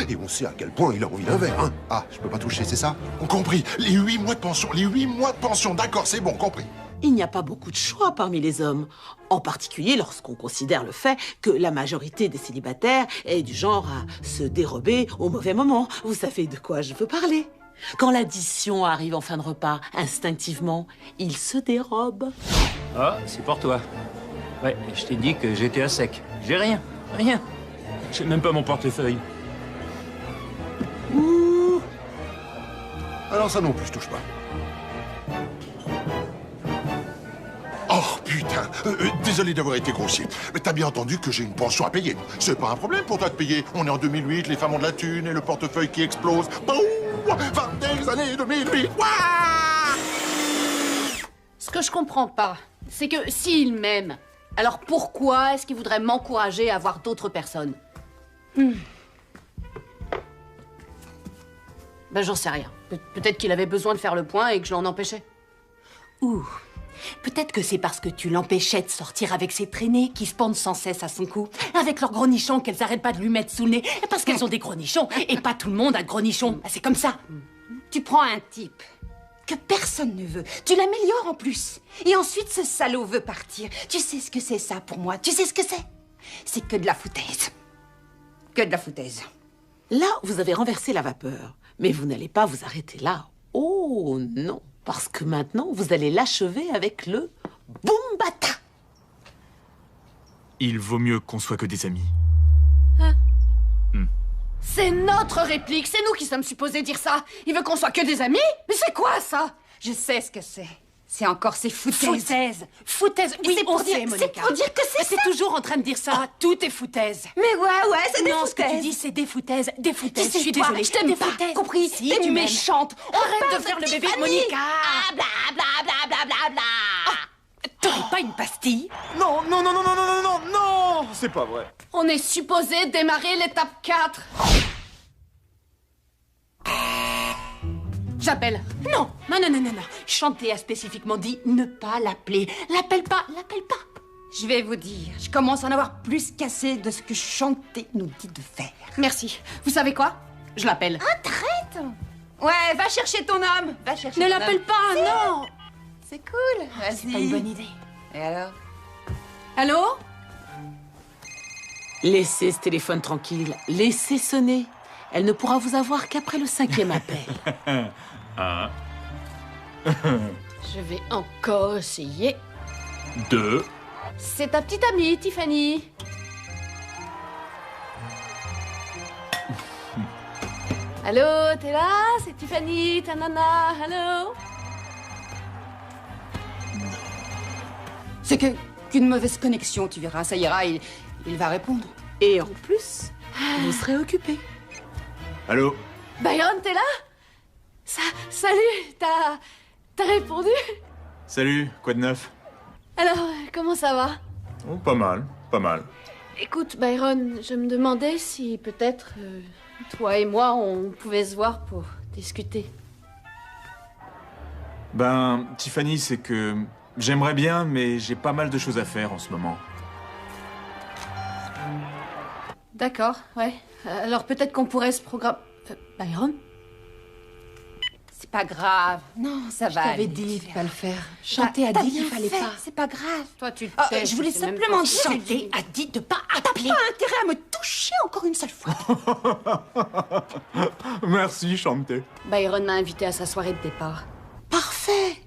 [SPEAKER 21] Et on sait à quel point il a envie d'un verre, hein. Ah, je peux pas toucher, c'est ça?
[SPEAKER 13] Compris, les 8 mois de pension, les 8 mois de pension, d'accord, c'est bon, compris.
[SPEAKER 7] Il n'y a pas beaucoup de choix parmi les hommes, en particulier lorsqu'on considère le fait que la majorité des célibataires est du genre à se dérober au mauvais moment. Vous savez de quoi je veux parler? Quand l'addition arrive en fin de repas, instinctivement, il se dérobe.
[SPEAKER 14] Ah, c'est pour toi. Ouais, je t'ai dit que j'étais à sec. J'ai rien. Rien. J'ai même pas mon portefeuille.
[SPEAKER 21] Ouh. Alors ça non plus, je touche pas.
[SPEAKER 13] Oh putain, désolé d'avoir été grossier, mais t'as bien entendu que j'ai une pension à payer. C'est pas un problème pour toi de payer. On est en 2008, les femmes ont de la thune et le portefeuille qui explose. Boum, 20 des années 2008. Ouah.
[SPEAKER 3] Ce que je comprends pas, c'est que s'il m'aime, alors pourquoi est-ce qu'il voudrait m'encourager à voir d'autres personnes? Ben j'en sais rien. Peut-être qu'il avait besoin de faire le point et que je l'en empêchais.
[SPEAKER 4] Ouh. Peut-être que c'est parce que tu l'empêchais de sortir avec ses traînées qui se pendent sans cesse à son cou, avec leurs gros nichons qu'elles arrêtent pas de lui mettre sous le nez, parce qu'elles ont des gros nichons, et pas tout le monde a de gros nichons. C'est comme ça.
[SPEAKER 18] Tu prends un type que personne ne veut, tu l'améliores en plus, et ensuite ce salaud veut partir. Tu sais ce que c'est ça pour moi? Tu sais ce que c'est? C'est que de la foutaise. Que de la foutaise.
[SPEAKER 7] Là, vous avez renversé la vapeur, mais vous n'allez pas vous arrêter là. Oh non, parce que maintenant, vous allez l'achever avec le boum bata.
[SPEAKER 2] Il vaut mieux qu'on soit que des amis.
[SPEAKER 3] Hein? C'est notre réplique, c'est nous qui sommes supposés dire ça. Il veut qu'on soit que des amis? Mais c'est quoi ça?
[SPEAKER 18] Je sais ce que c'est. C'est encore ces foutaises.
[SPEAKER 4] Foutaise. Foutaise. Oui,
[SPEAKER 18] c'est
[SPEAKER 4] on
[SPEAKER 18] pour dire,
[SPEAKER 4] sait, Monica.
[SPEAKER 18] c'est pour dire que c'est ça.
[SPEAKER 4] T'es toujours en train de dire ça. Tout est foutaise.
[SPEAKER 18] Mais ouais, c'est des
[SPEAKER 4] non,
[SPEAKER 18] foutaises.
[SPEAKER 4] ce que tu dis, c'est des foutaises. Des foutaises.
[SPEAKER 18] Tu sais
[SPEAKER 4] Je suis
[SPEAKER 18] quoi,
[SPEAKER 4] désolée.
[SPEAKER 18] je t'aime
[SPEAKER 4] Des
[SPEAKER 18] pas.
[SPEAKER 4] foutaises.
[SPEAKER 18] Compris?
[SPEAKER 4] Si,
[SPEAKER 18] T'es
[SPEAKER 4] tu m'aimes.
[SPEAKER 18] méchante.
[SPEAKER 4] Arrête de faire le bébé de Monica.
[SPEAKER 18] Ah, bla bla bla bla bla bla.
[SPEAKER 4] T'aurais pas une pastille?
[SPEAKER 2] Non, c'est pas vrai.
[SPEAKER 3] On est supposé démarrer l'étape 4. J'appelle.
[SPEAKER 4] Non. Chanté a spécifiquement dit ne pas l'appeler. L'appelle pas.
[SPEAKER 18] Je vais vous dire, je commence à en avoir plus qu'assez de ce que Chanté nous dit de faire.
[SPEAKER 3] Merci. Vous savez quoi? Je l'appelle.
[SPEAKER 18] Ah, traite! Ouais, va chercher ton homme. Va chercher
[SPEAKER 3] Ne
[SPEAKER 18] ton
[SPEAKER 3] l'appelle
[SPEAKER 18] homme.
[SPEAKER 3] pas,
[SPEAKER 18] Si.
[SPEAKER 3] non.
[SPEAKER 18] C'est cool. Vas-y.
[SPEAKER 4] C'est pas une bonne idée.
[SPEAKER 18] Et alors?
[SPEAKER 3] Allô?
[SPEAKER 7] Laissez ce téléphone tranquille. Laissez sonner. Elle ne pourra vous avoir qu'après le 5e appel.
[SPEAKER 2] Un.
[SPEAKER 3] Je vais encore essayer.
[SPEAKER 2] 2.
[SPEAKER 3] C'est ta petite amie, Tiffany. Allô, t'es là? C'est Tiffany, ta nana. Allô?
[SPEAKER 18] C'est qu'une mauvaise connexion, tu verras. Ça ira, il va répondre.
[SPEAKER 7] Et en plus, vous serez occupé.
[SPEAKER 2] Allô?
[SPEAKER 3] Byron, t'es là? Salut, t'as répondu?
[SPEAKER 2] Salut, quoi de neuf?
[SPEAKER 3] Alors, comment ça va?
[SPEAKER 2] Oh, pas mal.
[SPEAKER 3] Écoute, Byron, je me demandais si peut-être toi et moi, on pouvait se voir pour discuter.
[SPEAKER 2] Ben, Tiffany, c'est que j'aimerais bien, mais j'ai pas mal de choses à faire en ce moment.
[SPEAKER 3] D'accord, ouais. Alors peut-être qu'on pourrait se programmer... Byron?
[SPEAKER 18] C'est pas grave. Non, ça va.
[SPEAKER 4] Je t'avais
[SPEAKER 18] aller.
[SPEAKER 4] dit de pas le faire.
[SPEAKER 18] Chanté a
[SPEAKER 4] T'as
[SPEAKER 18] dit
[SPEAKER 4] bien
[SPEAKER 18] qu'il fallait
[SPEAKER 4] fait.
[SPEAKER 18] pas. C'est pas grave.
[SPEAKER 3] Toi, tu
[SPEAKER 18] Ah,
[SPEAKER 3] sais,
[SPEAKER 18] je voulais
[SPEAKER 3] sais même
[SPEAKER 18] simplement
[SPEAKER 3] pas.
[SPEAKER 18] dire...
[SPEAKER 4] Chanté a dit de pas appeler.
[SPEAKER 18] T'as pas intérêt à me toucher encore une seule fois.
[SPEAKER 2] Merci, Chanté.
[SPEAKER 3] Byron m'a invité à sa soirée de départ.
[SPEAKER 7] Parfait.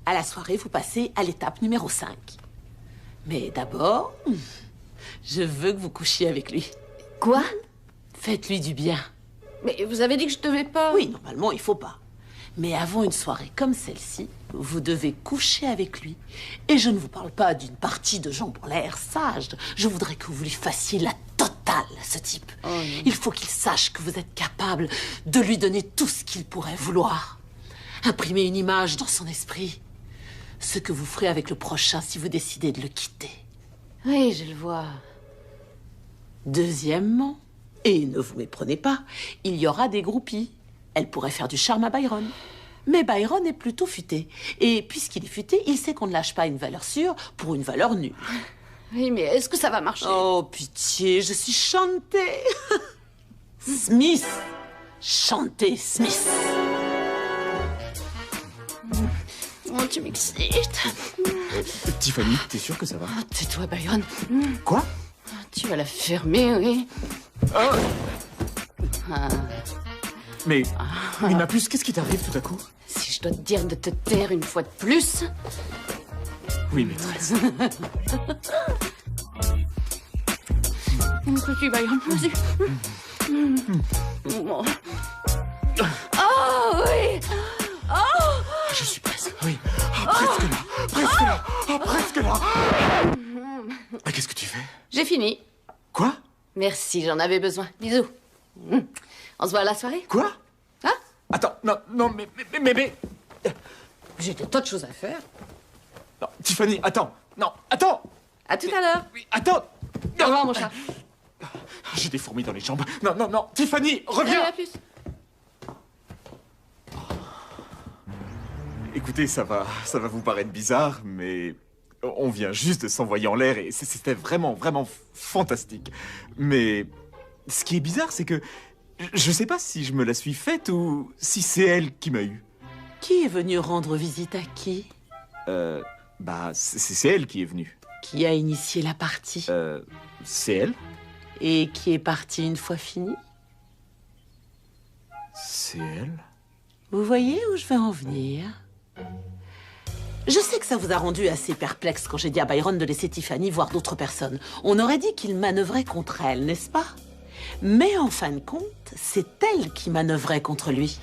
[SPEAKER 7] À la soirée, vous passez à l'étape numéro 5. Mais d'abord, je veux que vous couchiez avec lui.
[SPEAKER 3] Quoi?
[SPEAKER 7] Faites-lui du bien.
[SPEAKER 3] Mais vous avez dit que je devais pas...
[SPEAKER 7] Oui, normalement, il faut pas. Mais avant une soirée comme celle-ci, vous devez coucher avec lui. Et je ne vous parle pas d'une partie de jambes en l'air sage. Je voudrais que vous lui fassiez la totale, ce type.
[SPEAKER 3] Oh,
[SPEAKER 7] il faut qu'il sache que vous êtes capable de lui donner tout ce qu'il pourrait vouloir. Imprimer une image dans son esprit. ce que vous ferez avec le prochain si vous décidez de le quitter.
[SPEAKER 3] Oui, je le vois.
[SPEAKER 7] Deuxièmement, et ne vous méprenez pas, il y aura des groupies. Elle pourrait faire du charme à Byron. Mais Byron est plutôt futé. Et puisqu'il est futé, il sait qu'on ne lâche pas une valeur sûre pour une valeur nulle.
[SPEAKER 3] Oui, mais est-ce que ça va marcher?
[SPEAKER 7] Oh, pitié, je suis chantée. Smith. Chantez, Smith.
[SPEAKER 3] Oh, tu m'excites.
[SPEAKER 2] Tiffany, t'es sûre que ça va?
[SPEAKER 3] Oh, tais-toi, Byron.
[SPEAKER 2] Quoi?
[SPEAKER 3] Tu vas la fermer, oui.
[SPEAKER 2] Ah. Mais ma puce, qu'est-ce qui t'arrive tout à coup?
[SPEAKER 3] Si je dois te dire de te taire une fois de plus...
[SPEAKER 2] Oui, maîtresse.
[SPEAKER 3] Petit Byron, vas-y. Oh, oui. Oh.
[SPEAKER 2] Je suis presque, oui. Oh, presque là. Presque là. Oh, presque là. Mais qu'est-ce que tu fais?
[SPEAKER 3] J'ai fini.
[SPEAKER 2] Quoi?
[SPEAKER 3] Merci, j'en avais besoin. Bisous. On se voit à la soirée?
[SPEAKER 2] Quoi?
[SPEAKER 3] Hein?
[SPEAKER 2] Attends, non, mais...
[SPEAKER 3] J'ai des tas de choses à faire.
[SPEAKER 2] Non, Tiffany, attends. Non, attends.
[SPEAKER 3] À tout à l'heure.
[SPEAKER 2] Oui, attends.
[SPEAKER 3] Au revoir, mon chat.
[SPEAKER 2] J'ai des fourmis dans les jambes. Non, Tiffany, reviens.
[SPEAKER 3] Allez, à plus.
[SPEAKER 2] Écoutez, ça va vous paraître bizarre, mais on vient juste de s'envoyer en l'air et c'était vraiment fantastique. Mais ce qui est bizarre, c'est que je sais pas si je me la suis faite ou si c'est elle qui m'a eu.
[SPEAKER 7] Qui est venu rendre visite à qui?
[SPEAKER 2] C'est elle qui est venue.
[SPEAKER 7] Qui a initié la partie?
[SPEAKER 2] C'est elle.
[SPEAKER 7] Et qui est partie une fois fini?
[SPEAKER 2] C'est elle.
[SPEAKER 7] Vous voyez où je vais en venir? Je sais que ça vous a rendu assez perplexe quand j'ai dit à Byron de laisser Tiffany voir d'autres personnes. On aurait dit qu'il manœuvrait contre elle, n'est-ce pas? Mais en fin de compte, c'est elle qui manœuvrait contre lui.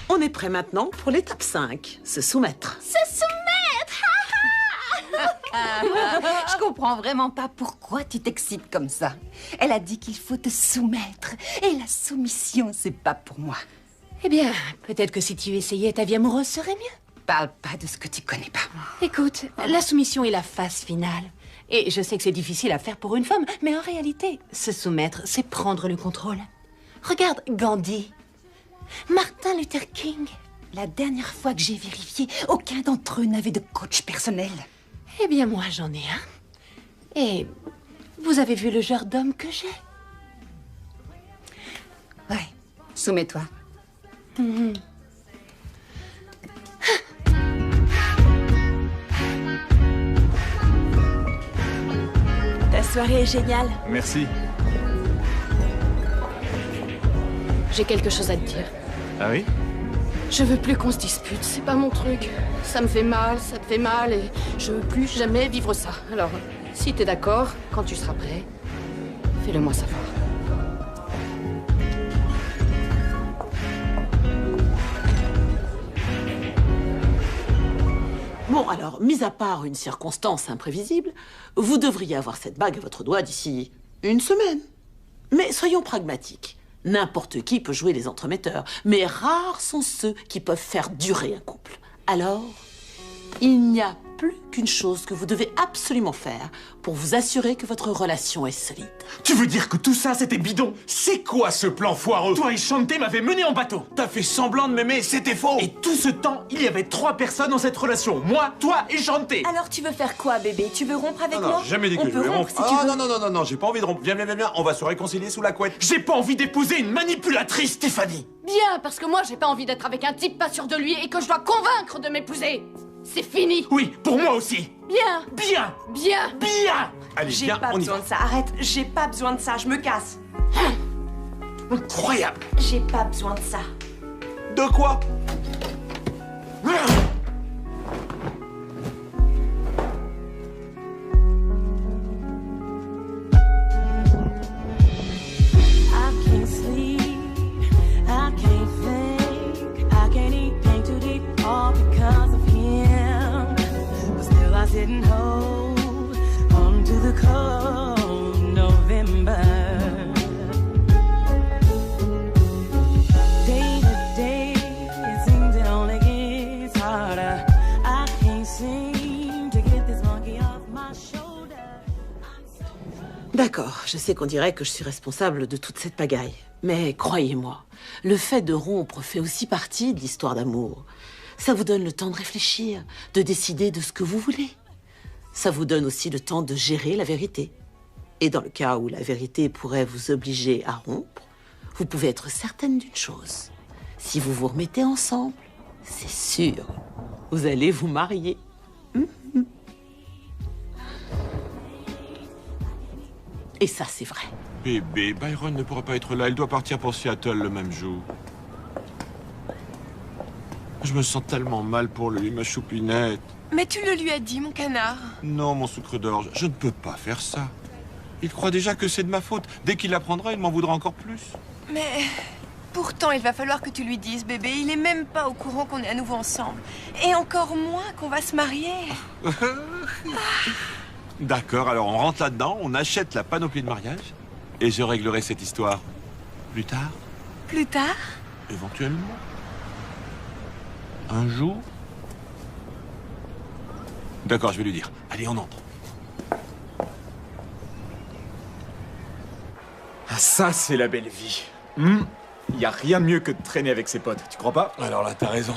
[SPEAKER 7] On est prêt maintenant pour l'étape 5, se soumettre.
[SPEAKER 18] Se soumettre. Je comprends vraiment pas pourquoi tu t'excites comme ça. Elle a dit qu'il faut te soumettre. Et la soumission, c'est pas pour moi.
[SPEAKER 4] Eh bien, peut-être que si tu essayais, ta vie amoureuse serait mieux.
[SPEAKER 18] Parle pas de ce que tu connais pas.
[SPEAKER 4] Écoute, la soumission est la phase finale. Et je sais que c'est difficile à faire pour une femme, mais en réalité, se soumettre, c'est prendre le contrôle. Regarde Gandhi, Martin Luther King.
[SPEAKER 18] La dernière fois que j'ai vérifié, aucun d'entre eux n'avait de coach personnel.
[SPEAKER 4] Eh bien, moi, j'en ai un. Et vous avez vu le genre d'homme que j'ai?
[SPEAKER 18] Ouais, soumets-toi.
[SPEAKER 20] Ta soirée est géniale.
[SPEAKER 2] Merci.
[SPEAKER 3] J'ai quelque chose à te dire.
[SPEAKER 2] Ah oui?
[SPEAKER 3] Je veux plus qu'on se dispute, c'est pas mon truc. Ça me fait mal, ça te fait mal et je veux plus jamais vivre ça. Alors, si t'es d'accord, quand tu seras prêt, fais-le moi savoir.
[SPEAKER 7] Bon, alors, mis à part une circonstance imprévisible, vous devriez avoir cette bague à votre doigt d'ici une semaine. Mais soyons pragmatiques. N'importe qui peut jouer les entremetteurs, mais rares sont ceux qui peuvent faire durer un couple. Alors, il n'y a plus qu'une chose que vous devez absolument faire pour vous assurer que votre relation est solide.
[SPEAKER 2] Tu veux dire que tout ça, c'était bidon?
[SPEAKER 6] C'est quoi ce plan foireux?
[SPEAKER 2] Toi et Shanté m'avez mené en bateau.
[SPEAKER 6] T'as fait semblant de m'aimer, c'était faux.
[SPEAKER 2] Et tout ce temps, il y avait 3 personnes dans cette relation. Moi, toi et Shanté.
[SPEAKER 20] Alors tu veux faire quoi, bébé? Tu veux rompre avec
[SPEAKER 6] Non,
[SPEAKER 20] moi?
[SPEAKER 6] j'ai jamais dit que
[SPEAKER 20] On
[SPEAKER 6] je
[SPEAKER 20] peut
[SPEAKER 6] voulais
[SPEAKER 20] rompre
[SPEAKER 6] rompre.
[SPEAKER 20] si tu veux.
[SPEAKER 6] Non, j'ai pas envie de rompre. Viens, on va se réconcilier sous la couette.
[SPEAKER 2] J'ai pas envie d'épouser une manipulatrice, Stéphanie.
[SPEAKER 3] Bien, parce que moi, j'ai pas envie d'être avec un type pas sûr de lui et que je dois convaincre de m'épouser. C'est fini.
[SPEAKER 2] Oui, pour moi aussi.
[SPEAKER 3] Bien.
[SPEAKER 2] Bien.
[SPEAKER 3] Bien.
[SPEAKER 2] Bien.
[SPEAKER 6] Allez,
[SPEAKER 20] J'ai
[SPEAKER 6] viens,
[SPEAKER 20] pas
[SPEAKER 6] on y
[SPEAKER 20] besoin
[SPEAKER 6] va.
[SPEAKER 20] de ça. Arrête, j'ai pas besoin de ça. Je me casse.
[SPEAKER 2] Incroyable.
[SPEAKER 20] J'ai pas besoin de ça.
[SPEAKER 6] De quoi?
[SPEAKER 1] I can't sleep, I can't think, I can't eat, think too deep, all because of him. But still I sit and hold on to the cold November. Day to day, it seems
[SPEAKER 7] D'accord, je sais qu'on dirait que je suis responsable de toute cette pagaille. Mais croyez-moi, le fait de rompre fait aussi partie de l'histoire d'amour. Ça vous donne le temps de réfléchir, de décider de ce que vous voulez. Ça vous donne aussi le temps de gérer la vérité. Et dans le cas où la vérité pourrait vous obliger à rompre, vous pouvez être certaine d'une chose. Si vous vous remettez ensemble, c'est sûr, vous allez vous marier. Et ça, c'est vrai.
[SPEAKER 6] Bébé, Byron ne pourra pas être là. Il doit partir pour Seattle le même jour. Je me sens tellement mal pour lui, ma choupinette.
[SPEAKER 10] Mais tu le lui as dit, mon canard.
[SPEAKER 6] Non, mon sucre d'orge, je ne peux pas faire ça. Il croit déjà que c'est de ma faute. Dès qu'il l'apprendra, il m'en voudra encore plus.
[SPEAKER 10] Mais pourtant, il va falloir que tu lui dises, bébé. Il est même pas au courant qu'on est à nouveau ensemble. Et encore moins qu'on va se marier.
[SPEAKER 6] D'accord, alors on rentre là-dedans, on achète la panoplie de mariage, et je réglerai cette histoire plus tard.
[SPEAKER 10] Plus tard?
[SPEAKER 6] Éventuellement. Un jour. D'accord, je vais lui dire. Allez, on entre.
[SPEAKER 2] Ah, ça, c'est la belle vie. Il n'y a rien de mieux que de traîner avec ses potes, tu crois pas?
[SPEAKER 6] Alors là, t'as raison.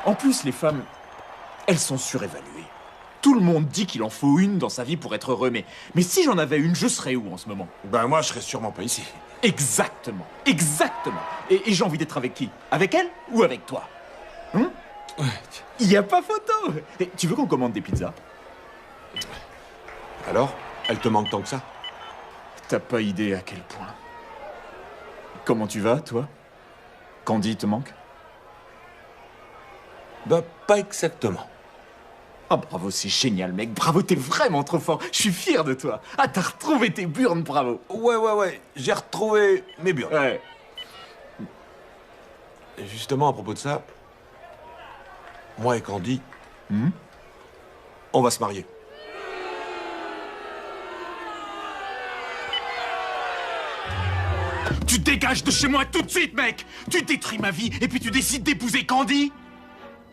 [SPEAKER 2] En plus, les femmes, elles sont surévaluées. Tout le monde dit qu'il en faut une dans sa vie pour être heureux, mais si j'en avais une, je serais où en ce moment?
[SPEAKER 6] Ben moi, je serais sûrement pas ici.
[SPEAKER 2] Exactement, exactement. Et j'ai envie d'être avec qui? Avec elle ou avec toi? Il n'y a pas photo. Et tu veux qu'on commande des pizzas?
[SPEAKER 6] Alors? Elle te manque tant que ça?
[SPEAKER 2] T'as pas idée à quel point. Comment tu vas, toi? Candy te manque?
[SPEAKER 6] Bah, pas exactement.
[SPEAKER 2] Ah, bravo, c'est génial, mec. Bravo, t'es vraiment trop fort. Je suis fier de toi. Ah, t'as retrouvé tes burnes, bravo.
[SPEAKER 6] Ouais. J'ai retrouvé mes burnes.
[SPEAKER 2] Ouais.
[SPEAKER 6] Et justement, à propos de ça, moi et Candy, on va se marier.
[SPEAKER 2] Tu dégages de chez moi tout de suite, mec. Tu détruis ma vie et puis tu décides d'épouser Candy.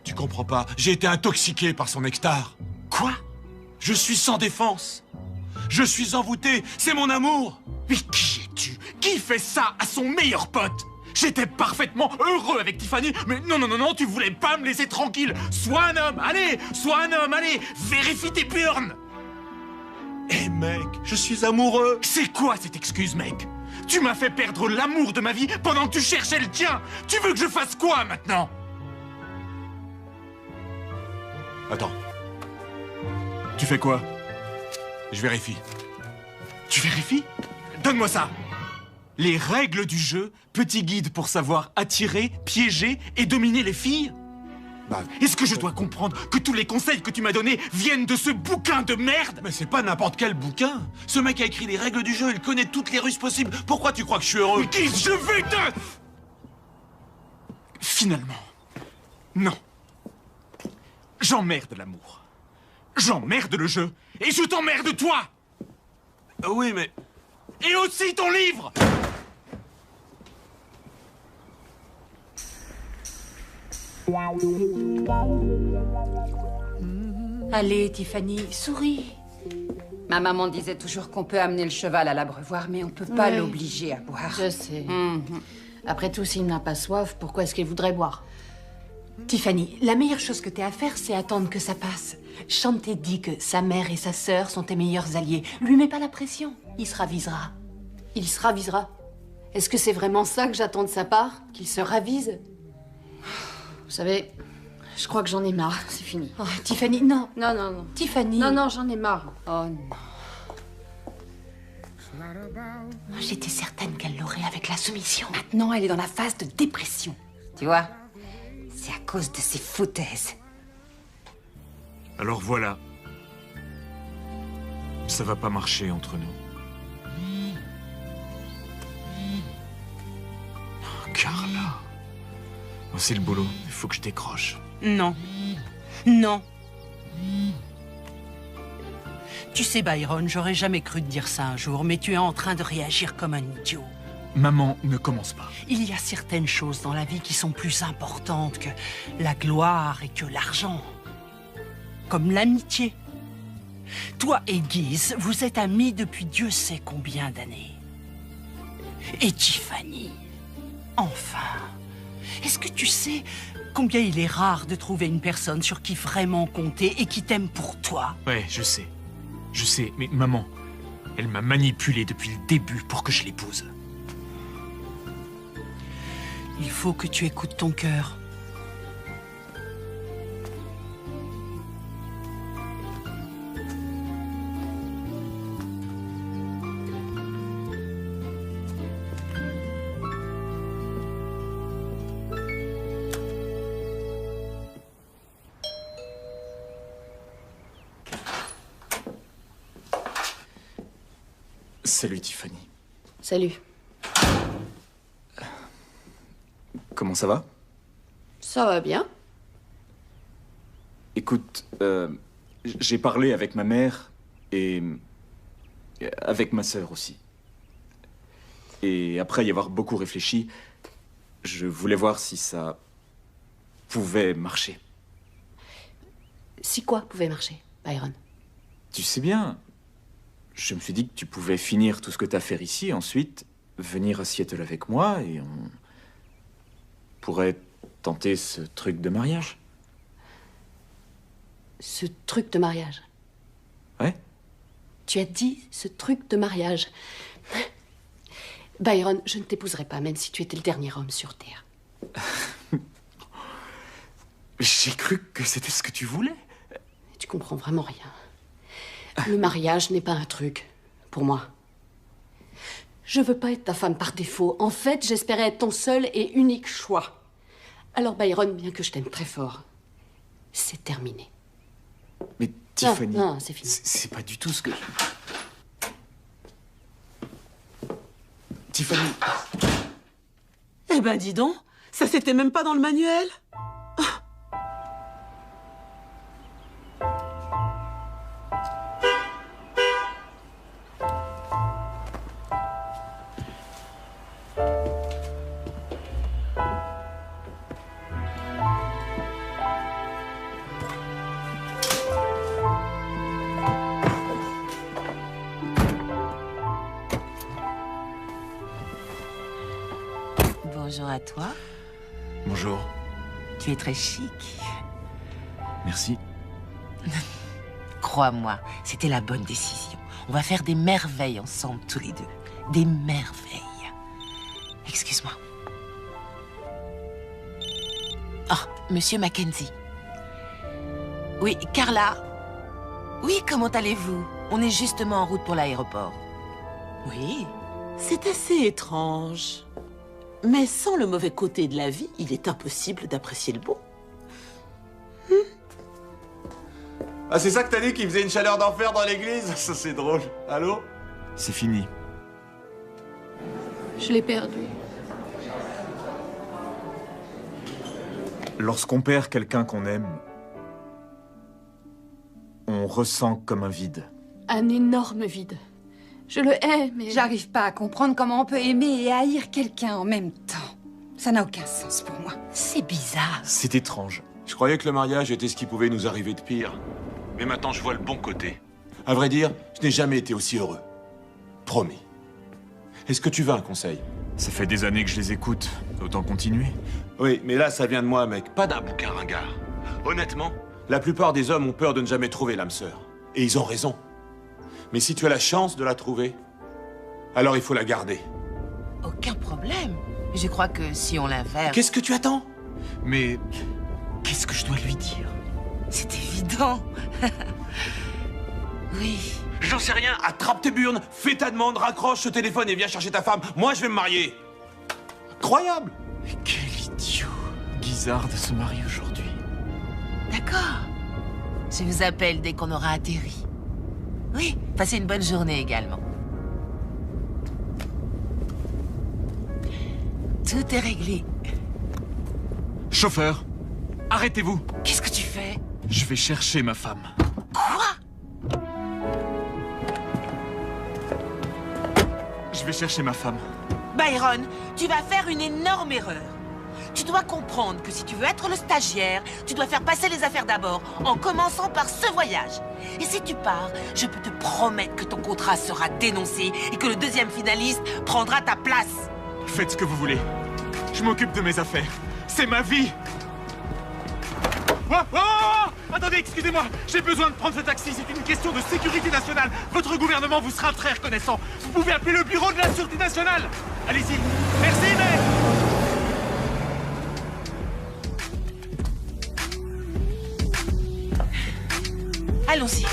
[SPEAKER 6] Tu comprends pas, j'ai été intoxiqué par son nectar.
[SPEAKER 2] Quoi?
[SPEAKER 6] Je suis sans défense. Je suis envoûté, c'est mon amour.
[SPEAKER 2] Mais qui es-tu? Qui fait ça à son meilleur pote? J'étais parfaitement heureux avec Tiffany, mais non, tu voulais pas me laisser tranquille. Sois un homme, allez, vérifie tes burnes.
[SPEAKER 6] Hé mec, je suis amoureux.
[SPEAKER 2] C'est quoi cette excuse, mec? Tu m'as fait perdre l'amour de ma vie pendant que tu cherchais le tien. Tu veux que je fasse quoi maintenant?
[SPEAKER 6] Attends.
[SPEAKER 2] Tu fais quoi?
[SPEAKER 6] Je vérifie.
[SPEAKER 2] Tu vérifies? Donne-moi ça. Les règles du jeu, petit guide pour savoir attirer, piéger et dominer les filles? Est-ce que je dois comprendre que tous les conseils que tu m'as donnés viennent de ce bouquin de merde?
[SPEAKER 6] Mais c'est pas n'importe quel bouquin. Ce mec a écrit les règles du jeu, il connaît toutes les ruses possibles. Pourquoi tu crois que je suis heureux?
[SPEAKER 2] Mais qui je vais te... Finalement, non. J'emmerde l'amour. J'emmerde le jeu. Et je t'emmerde toi.
[SPEAKER 6] Oui, mais...
[SPEAKER 2] Et aussi ton livre.
[SPEAKER 18] Allez, Tiffany, souris. Ma maman disait toujours qu'on peut amener le cheval à l'abreuvoir, mais on peut pas
[SPEAKER 3] Oui.
[SPEAKER 18] l'obliger à boire.
[SPEAKER 3] Je sais. Après tout, s'il n'a pas soif, pourquoi est-ce qu'il voudrait boire?
[SPEAKER 4] Tiffany, la meilleure chose que t'aies à faire, c'est attendre que ça passe. Chante dit que sa mère et sa sœur sont tes meilleurs alliés. Lui mets pas la pression, il se ravisera.
[SPEAKER 3] Il se ravisera? Est-ce que c'est vraiment ça que j'attends de sa part? Qu'il se ravise? Vous savez, je crois que j'en ai marre. C'est fini.
[SPEAKER 4] Oh, Tiffany, non.
[SPEAKER 3] Non.
[SPEAKER 4] Tiffany.
[SPEAKER 3] Non, j'en ai marre. Oh non.
[SPEAKER 4] J'étais certaine qu'elle l'aurait avec la soumission.
[SPEAKER 18] Maintenant, elle est dans la phase de dépression. Tu vois? C'est à cause de ces foutaises.
[SPEAKER 2] Alors voilà. Ça va pas marcher entre nous. Oh, Carla. Oh, c'est le boulot. Il faut que je décroche.
[SPEAKER 16] Non. Tu sais, Byron, j'aurais jamais cru te dire ça un jour, mais tu es en train de réagir comme un idiot.
[SPEAKER 2] Maman, ne commence pas.
[SPEAKER 16] Il y a certaines choses dans la vie qui sont plus importantes que la gloire et que l'argent. Comme l'amitié. Toi et Guise, vous êtes amis depuis Dieu sait combien d'années. Et Tiffany, enfin, est-ce que tu sais combien il est rare de trouver une personne sur qui vraiment compter et qui t'aime pour toi?
[SPEAKER 8] Ouais, je sais. Je sais, mais maman, elle m'a manipulé depuis le début pour que je l'épouse.
[SPEAKER 16] Il faut que tu écoutes ton cœur.
[SPEAKER 2] Salut Tiffany.
[SPEAKER 3] Salut.
[SPEAKER 2] Comment ça va?
[SPEAKER 3] Ça va bien.
[SPEAKER 2] Écoute, j'ai parlé avec ma mère et avec ma sœur aussi. Et après y avoir beaucoup réfléchi, je voulais voir si ça pouvait marcher.
[SPEAKER 3] Si quoi pouvait marcher, Byron?
[SPEAKER 2] Tu sais bien, je me suis dit que tu pouvais finir tout ce que t'as à faire ici, ensuite venir à Seattle avec moi et on pourrait tenter ce truc de mariage.
[SPEAKER 3] Ce truc de mariage?
[SPEAKER 2] Ouais.
[SPEAKER 3] Tu as dit ce truc de mariage. Byron, je ne t'épouserais pas, même si tu étais le dernier homme sur Terre.
[SPEAKER 2] J'ai cru que c'était ce que tu voulais.
[SPEAKER 3] Tu comprends vraiment rien. Le mariage n'est pas un truc, pour moi. Je veux pas être ta femme par défaut. En fait, j'espérais être ton seul et unique choix. Alors Byron, bien que je t'aime très fort, c'est terminé.
[SPEAKER 2] Mais Tiffany...
[SPEAKER 3] Non, c'est fini.
[SPEAKER 2] C'est pas du tout ce que... Tiffany...
[SPEAKER 7] Eh ben dis donc, ça c'était même pas dans le manuel.
[SPEAKER 17] Bonjour à toi.
[SPEAKER 2] Bonjour.
[SPEAKER 17] Tu es très chic.
[SPEAKER 2] Merci.
[SPEAKER 17] Crois-moi, c'était la bonne décision. On va faire des merveilles ensemble, tous les deux. Des merveilles. Excuse-moi. Oh, Monsieur Mackenzie. Oui, Carla. Oui, comment allez-vous? On est justement en route pour l'aéroport.
[SPEAKER 7] Oui, c'est assez étrange. Mais sans le mauvais côté de la vie, il est impossible d'apprécier le beau.
[SPEAKER 6] Ah, c'est ça que t'as dit qu'il faisait une chaleur d'enfer dans l'église? Ça, c'est drôle. Allô?
[SPEAKER 2] C'est fini.
[SPEAKER 3] Je l'ai perdu.
[SPEAKER 2] Lorsqu'on perd quelqu'un qu'on aime, on ressent comme un vide.
[SPEAKER 3] Un énorme vide. Je le hais, mais...
[SPEAKER 18] J'arrive pas à comprendre comment on peut aimer et haïr quelqu'un en même temps. Ça n'a aucun sens pour moi.
[SPEAKER 17] C'est bizarre.
[SPEAKER 2] C'est étrange.
[SPEAKER 6] Je croyais que le mariage était ce qui pouvait nous arriver de pire. Mais maintenant, je vois le bon côté. À vrai dire, je n'ai jamais été aussi heureux. Promis. Est-ce que tu veux un conseil?
[SPEAKER 2] Ça fait des années que je les écoute. Autant continuer.
[SPEAKER 6] Oui, mais là, ça vient de moi, mec. Pas d'un bouquin ringard. Honnêtement, la plupart des hommes ont peur de ne jamais trouver l'âme sœur. Et ils ont raison. Mais si tu as la chance de la trouver, alors il faut la garder.
[SPEAKER 17] Aucun problème. Je crois que si on l'inverse...
[SPEAKER 6] Qu'est-ce que tu attends?
[SPEAKER 2] Mais qu'est-ce que je dois lui dire?
[SPEAKER 17] C'est évident. Oui.
[SPEAKER 6] J'en sais rien. Attrape tes burnes, fais ta demande, raccroche ce téléphone et viens chercher ta femme. Moi, je vais me marier. Incroyable.
[SPEAKER 2] Mais quel idiot. Guisard de se marier aujourd'hui.
[SPEAKER 17] D'accord. Je vous appelle dès qu'on aura atterri. Oui, passez une bonne journée également. Tout est réglé.
[SPEAKER 2] Chauffeur, arrêtez-vous.
[SPEAKER 17] Qu'est-ce que tu fais?
[SPEAKER 2] Je vais chercher ma femme.
[SPEAKER 17] Quoi?
[SPEAKER 2] Je vais chercher ma femme.
[SPEAKER 17] Byron, tu vas faire une énorme erreur. Tu dois comprendre que si tu veux être le stagiaire, tu dois faire passer les affaires d'abord, en commençant par ce voyage. Et si tu pars, je peux te promettre que ton contrat sera dénoncé et que le deuxième finaliste prendra ta place.
[SPEAKER 2] Faites ce que vous voulez. Je m'occupe de mes affaires. C'est ma vie. Oh, oh, oh, attendez, excusez-moi. J'ai besoin de prendre ce taxi. C'est une question de sécurité nationale. Votre gouvernement vous sera très reconnaissant. Vous pouvez appeler le bureau de la sûreté nationale. Allez-y. Merci, mais...
[SPEAKER 17] Allons-y.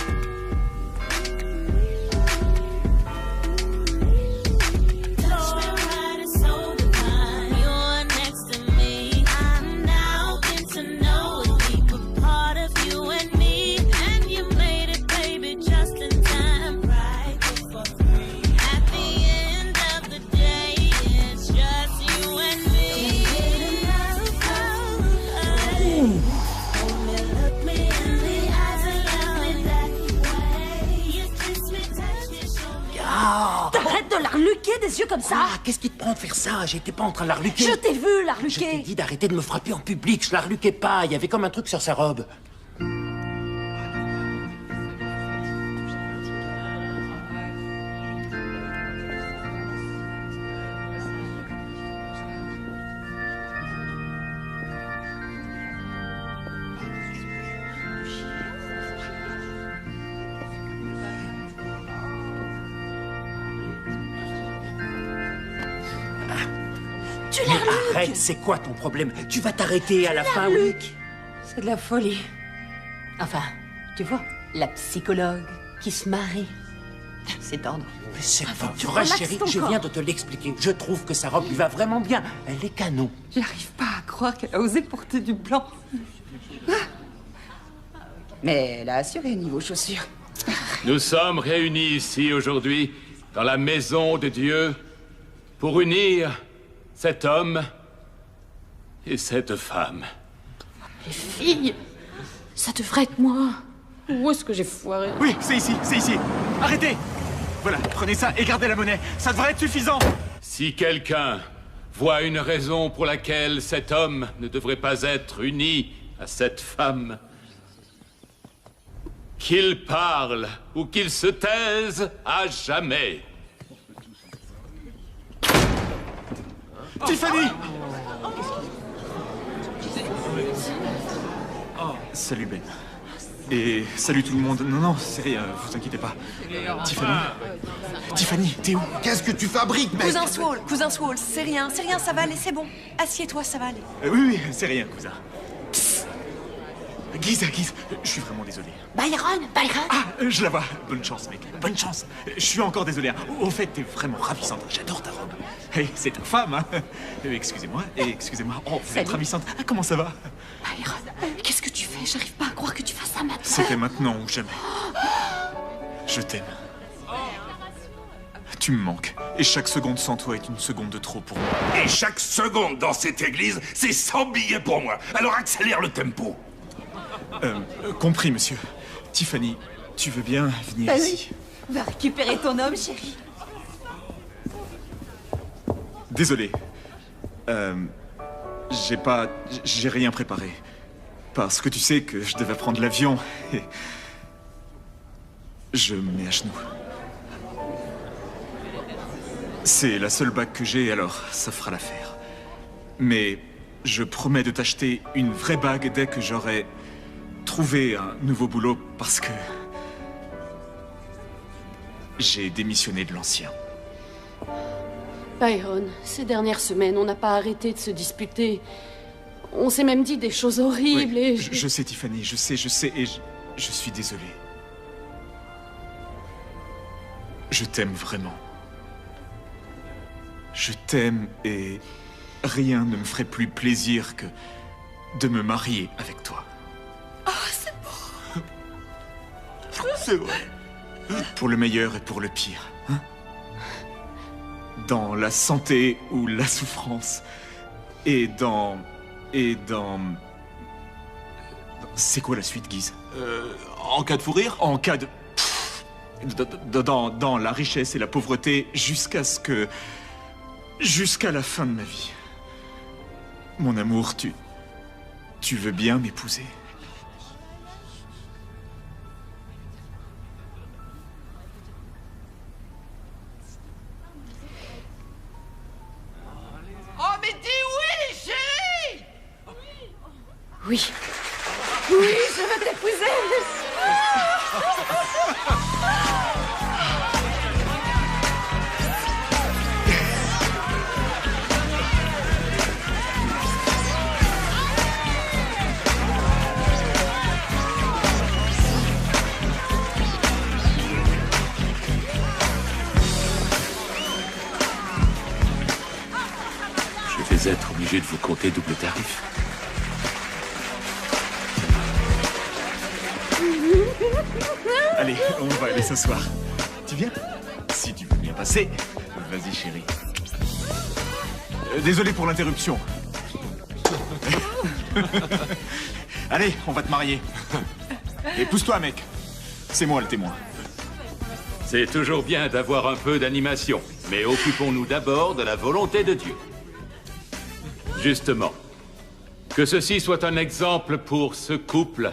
[SPEAKER 20] T'arrêtes de l'arluquer des yeux comme ça.
[SPEAKER 14] Ah, qu'est-ce qui te prend de faire ça? J'étais pas en train de l'arluquer.
[SPEAKER 20] Je t'ai vu
[SPEAKER 14] Je
[SPEAKER 20] l'arluquer.
[SPEAKER 14] t'ai dit d'arrêter de me frapper en public. Je l'arluquais pas. Il y avait comme un truc sur sa robe.
[SPEAKER 20] Tu l'arluques.
[SPEAKER 14] Arrête, c'est quoi ton problème? Tu vas t'arrêter à la fin, oui?
[SPEAKER 3] C'est de la folie. Enfin, tu vois, la psychologue qui se marie. C'est tendre.
[SPEAKER 14] Mais c'est pas
[SPEAKER 3] tu
[SPEAKER 14] vrai,
[SPEAKER 3] relaxes
[SPEAKER 14] chérie.
[SPEAKER 3] ton
[SPEAKER 14] Je
[SPEAKER 3] corps.
[SPEAKER 14] viens de te l'expliquer. Je trouve que sa robe lui va vraiment bien. Elle est canon.
[SPEAKER 4] J'arrive pas à croire qu'elle a osé porter du blanc.
[SPEAKER 3] Mais elle a assuré niveau chaussures.
[SPEAKER 12] Nous sommes réunis ici aujourd'hui, dans la maison de Dieu, pour unir cet homme et cette femme.
[SPEAKER 3] Les filles, ça devrait être moi. Où est-ce que j'ai foiré?
[SPEAKER 2] Oui, c'est ici, c'est ici. Arrêtez. Voilà, prenez ça et gardez la monnaie. Ça devrait être suffisant.
[SPEAKER 12] Si quelqu'un voit une raison pour laquelle cet homme ne devrait pas être uni à cette femme, qu'il parle ou qu'il se taise à jamais.
[SPEAKER 2] Tiffany! Salut Ben. Et salut tout le monde. Non, non, c'est rien, vous inquiétez pas. Tiffany? Tiffany, t'es où?
[SPEAKER 11] Qu'est-ce que tu fabriques, mec?
[SPEAKER 10] Cousin Swall, c'est rien, ça va aller, c'est bon. Assieds-toi, ça va aller.
[SPEAKER 2] Oui, oui, c'est rien, cousin. Psst. Guise, je suis vraiment désolé.
[SPEAKER 3] Byron.
[SPEAKER 2] Ah, je la vois. Bonne chance, mec. Bonne chance. Je suis encore désolé. Hein. Au fait, t'es vraiment ravissante. J'adore ta robe. Hey, c'est ta femme, hein. Excusez-moi. Oh, vous êtes ravissante. Ah, comment ça va?
[SPEAKER 3] Byron, qu'est-ce que tu fais? J'arrive pas à croire que tu fasses ça maintenant.
[SPEAKER 2] C'était maintenant ou jamais. Je t'aime. Tu me manques. Et chaque seconde sans toi est une seconde de trop pour moi.
[SPEAKER 19] Et chaque seconde dans cette église, c'est 100 billets pour moi. Alors accélère le tempo.
[SPEAKER 2] Compris, monsieur. Tiffany, tu veux bien venir
[SPEAKER 20] Bah
[SPEAKER 2] ici?
[SPEAKER 20] oui. Va récupérer ton homme, chérie.
[SPEAKER 2] Désolé. J'ai rien préparé. Parce que tu sais que je devais prendre l'avion et... Je me mets à genoux. C'est la seule bague que j'ai, alors ça fera l'affaire. Mais je promets de t'acheter une vraie bague dès que j'aurai trouvé un nouveau boulot parce que... j'ai démissionné de l'ancien.
[SPEAKER 3] Byron, ces dernières semaines, on n'a pas arrêté de se disputer. On s'est même dit des choses horribles
[SPEAKER 2] Oui,
[SPEAKER 3] et...
[SPEAKER 2] je sais, Tiffany, je sais, et je suis désolé. Je t'aime vraiment. Je t'aime et rien ne me ferait plus plaisir que de me marier avec toi.
[SPEAKER 10] Oh, c'est beau.
[SPEAKER 2] C'est vrai. Pour le meilleur et pour le pire, hein? Dans la santé ou la souffrance. Et dans... C'est quoi la suite, Guise?
[SPEAKER 6] En cas de fou rire?
[SPEAKER 2] En cas de... Dans la richesse et la pauvreté jusqu'à ce que... Jusqu'à la fin de ma vie. Mon amour, tu veux bien m'épouser?
[SPEAKER 1] Oh, mais dis oui, chérie!
[SPEAKER 3] Oui.
[SPEAKER 20] Oui, je veux t'épouser.
[SPEAKER 12] Je vais être obligé de vous compter double tarif.
[SPEAKER 2] Allez, on va aller s'asseoir. Tu viens? Si tu veux bien passer. Vas-y, chérie. Désolé pour l'interruption. Allez, on va te marier. Et pousse-toi, mec. C'est moi le témoin.
[SPEAKER 15] C'est toujours bien d'avoir un peu d'animation, mais occupons-nous d'abord de la volonté de Dieu. Justement, que ceci soit un exemple pour ce couple.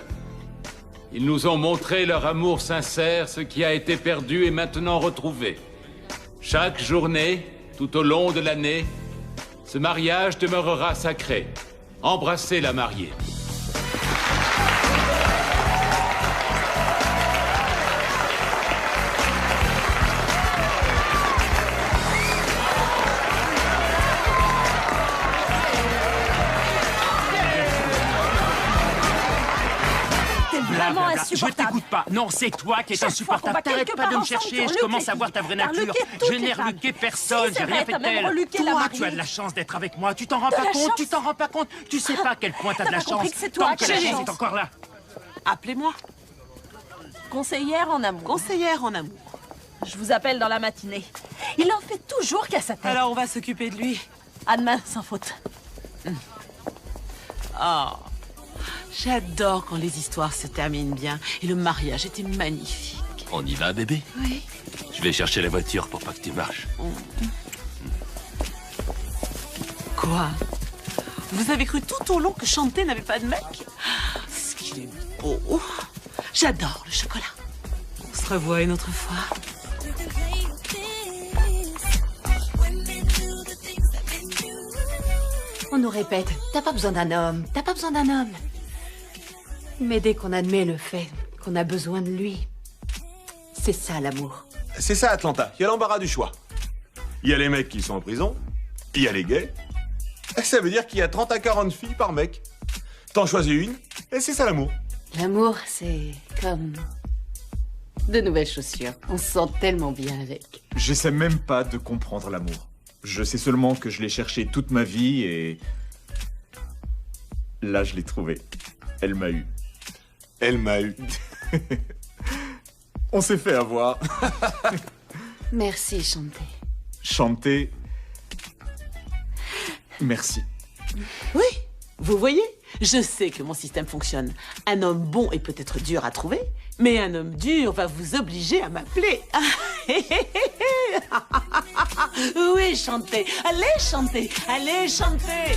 [SPEAKER 15] Ils nous ont montré leur amour sincère, ce qui a été perdu est maintenant retrouvé. Chaque journée, tout au long de l'année, ce mariage demeurera sacré. Embrassez la mariée.
[SPEAKER 20] Vraiment
[SPEAKER 16] Je
[SPEAKER 20] insupportable.
[SPEAKER 16] t'écoute pas. Non, c'est toi qui es
[SPEAKER 20] Chaque fois qu'on
[SPEAKER 16] insupportable.
[SPEAKER 20] va
[SPEAKER 16] T'arrêtes
[SPEAKER 20] quelque
[SPEAKER 16] pas de
[SPEAKER 20] part
[SPEAKER 16] me
[SPEAKER 20] ensemble,
[SPEAKER 16] chercher.
[SPEAKER 20] tu
[SPEAKER 16] Je commence à
[SPEAKER 20] reluques
[SPEAKER 16] voir ta vraie
[SPEAKER 20] T'as
[SPEAKER 16] nature.
[SPEAKER 20] reluqué toutes
[SPEAKER 16] Je
[SPEAKER 20] les
[SPEAKER 16] n'ai
[SPEAKER 20] femmes.
[SPEAKER 16] reluqué personne.
[SPEAKER 20] Si, c'est
[SPEAKER 16] J'ai rien
[SPEAKER 20] vrai,
[SPEAKER 16] fait
[SPEAKER 20] t'as même
[SPEAKER 16] d'elle.
[SPEAKER 20] reluqué la
[SPEAKER 16] Toi,
[SPEAKER 20] mariée.
[SPEAKER 16] tu as de la chance d'être avec moi. Tu t'en rends
[SPEAKER 20] T'as
[SPEAKER 16] pas
[SPEAKER 20] la
[SPEAKER 16] compte.
[SPEAKER 20] chance.
[SPEAKER 16] Tu t'en rends pas compte. Tu sais pas à quel point t'as de la
[SPEAKER 20] T'as pas compris
[SPEAKER 16] chance.
[SPEAKER 20] que c'est toi
[SPEAKER 16] Tant
[SPEAKER 20] qui
[SPEAKER 16] que
[SPEAKER 20] as
[SPEAKER 16] la
[SPEAKER 20] la
[SPEAKER 16] chance
[SPEAKER 20] chance.
[SPEAKER 16] est encore là.
[SPEAKER 7] Appelez-moi.
[SPEAKER 20] Conseillère en amour.
[SPEAKER 7] Conseillère en amour.
[SPEAKER 20] Je vous appelle dans la matinée. Il en fait toujours qu'à sa tête.
[SPEAKER 7] Alors on va s'occuper de lui.
[SPEAKER 20] À demain, sans faute.
[SPEAKER 7] Oh, j'adore quand les histoires se terminent bien. Et le mariage était magnifique.
[SPEAKER 12] On y va, bébé?
[SPEAKER 7] Oui.
[SPEAKER 12] Je vais chercher la voiture pour pas que tu marches.
[SPEAKER 7] Quoi? Vous avez cru tout au long que Chanté n'avait pas de mec? Ce qu'il est beau. J'adore le chocolat. On se revoit une autre fois.
[SPEAKER 3] On nous répète, t'as pas besoin d'un homme, t'as pas besoin d'un homme. Mais dès qu'on admet le fait qu'on a besoin de lui, c'est ça l'amour.
[SPEAKER 6] C'est ça, Atlanta. Il y a l'embarras du choix. Il y a les mecs qui sont en prison, il y a les gays. Et ça veut dire qu'il y a 30 à 40 filles par mec. T'en choisis une, et c'est ça l'amour.
[SPEAKER 3] L'amour, c'est comme de nouvelles chaussures. On se sent tellement bien avec.
[SPEAKER 2] J'essaie même pas de comprendre l'amour. Je sais seulement que je l'ai cherché toute ma vie et... Là, je l'ai trouvé. Elle m'a eu.
[SPEAKER 6] Elle m'a eu.
[SPEAKER 2] On s'est fait avoir.
[SPEAKER 3] Merci, Chanté.
[SPEAKER 2] Chanté. Merci.
[SPEAKER 7] Oui, vous voyez, je sais que mon système fonctionne. Un homme bon est peut-être dur à trouver, mais un homme dur va vous obliger à m'appeler. Oui, Chanté. Allez, Chanté. Allez, Chanté.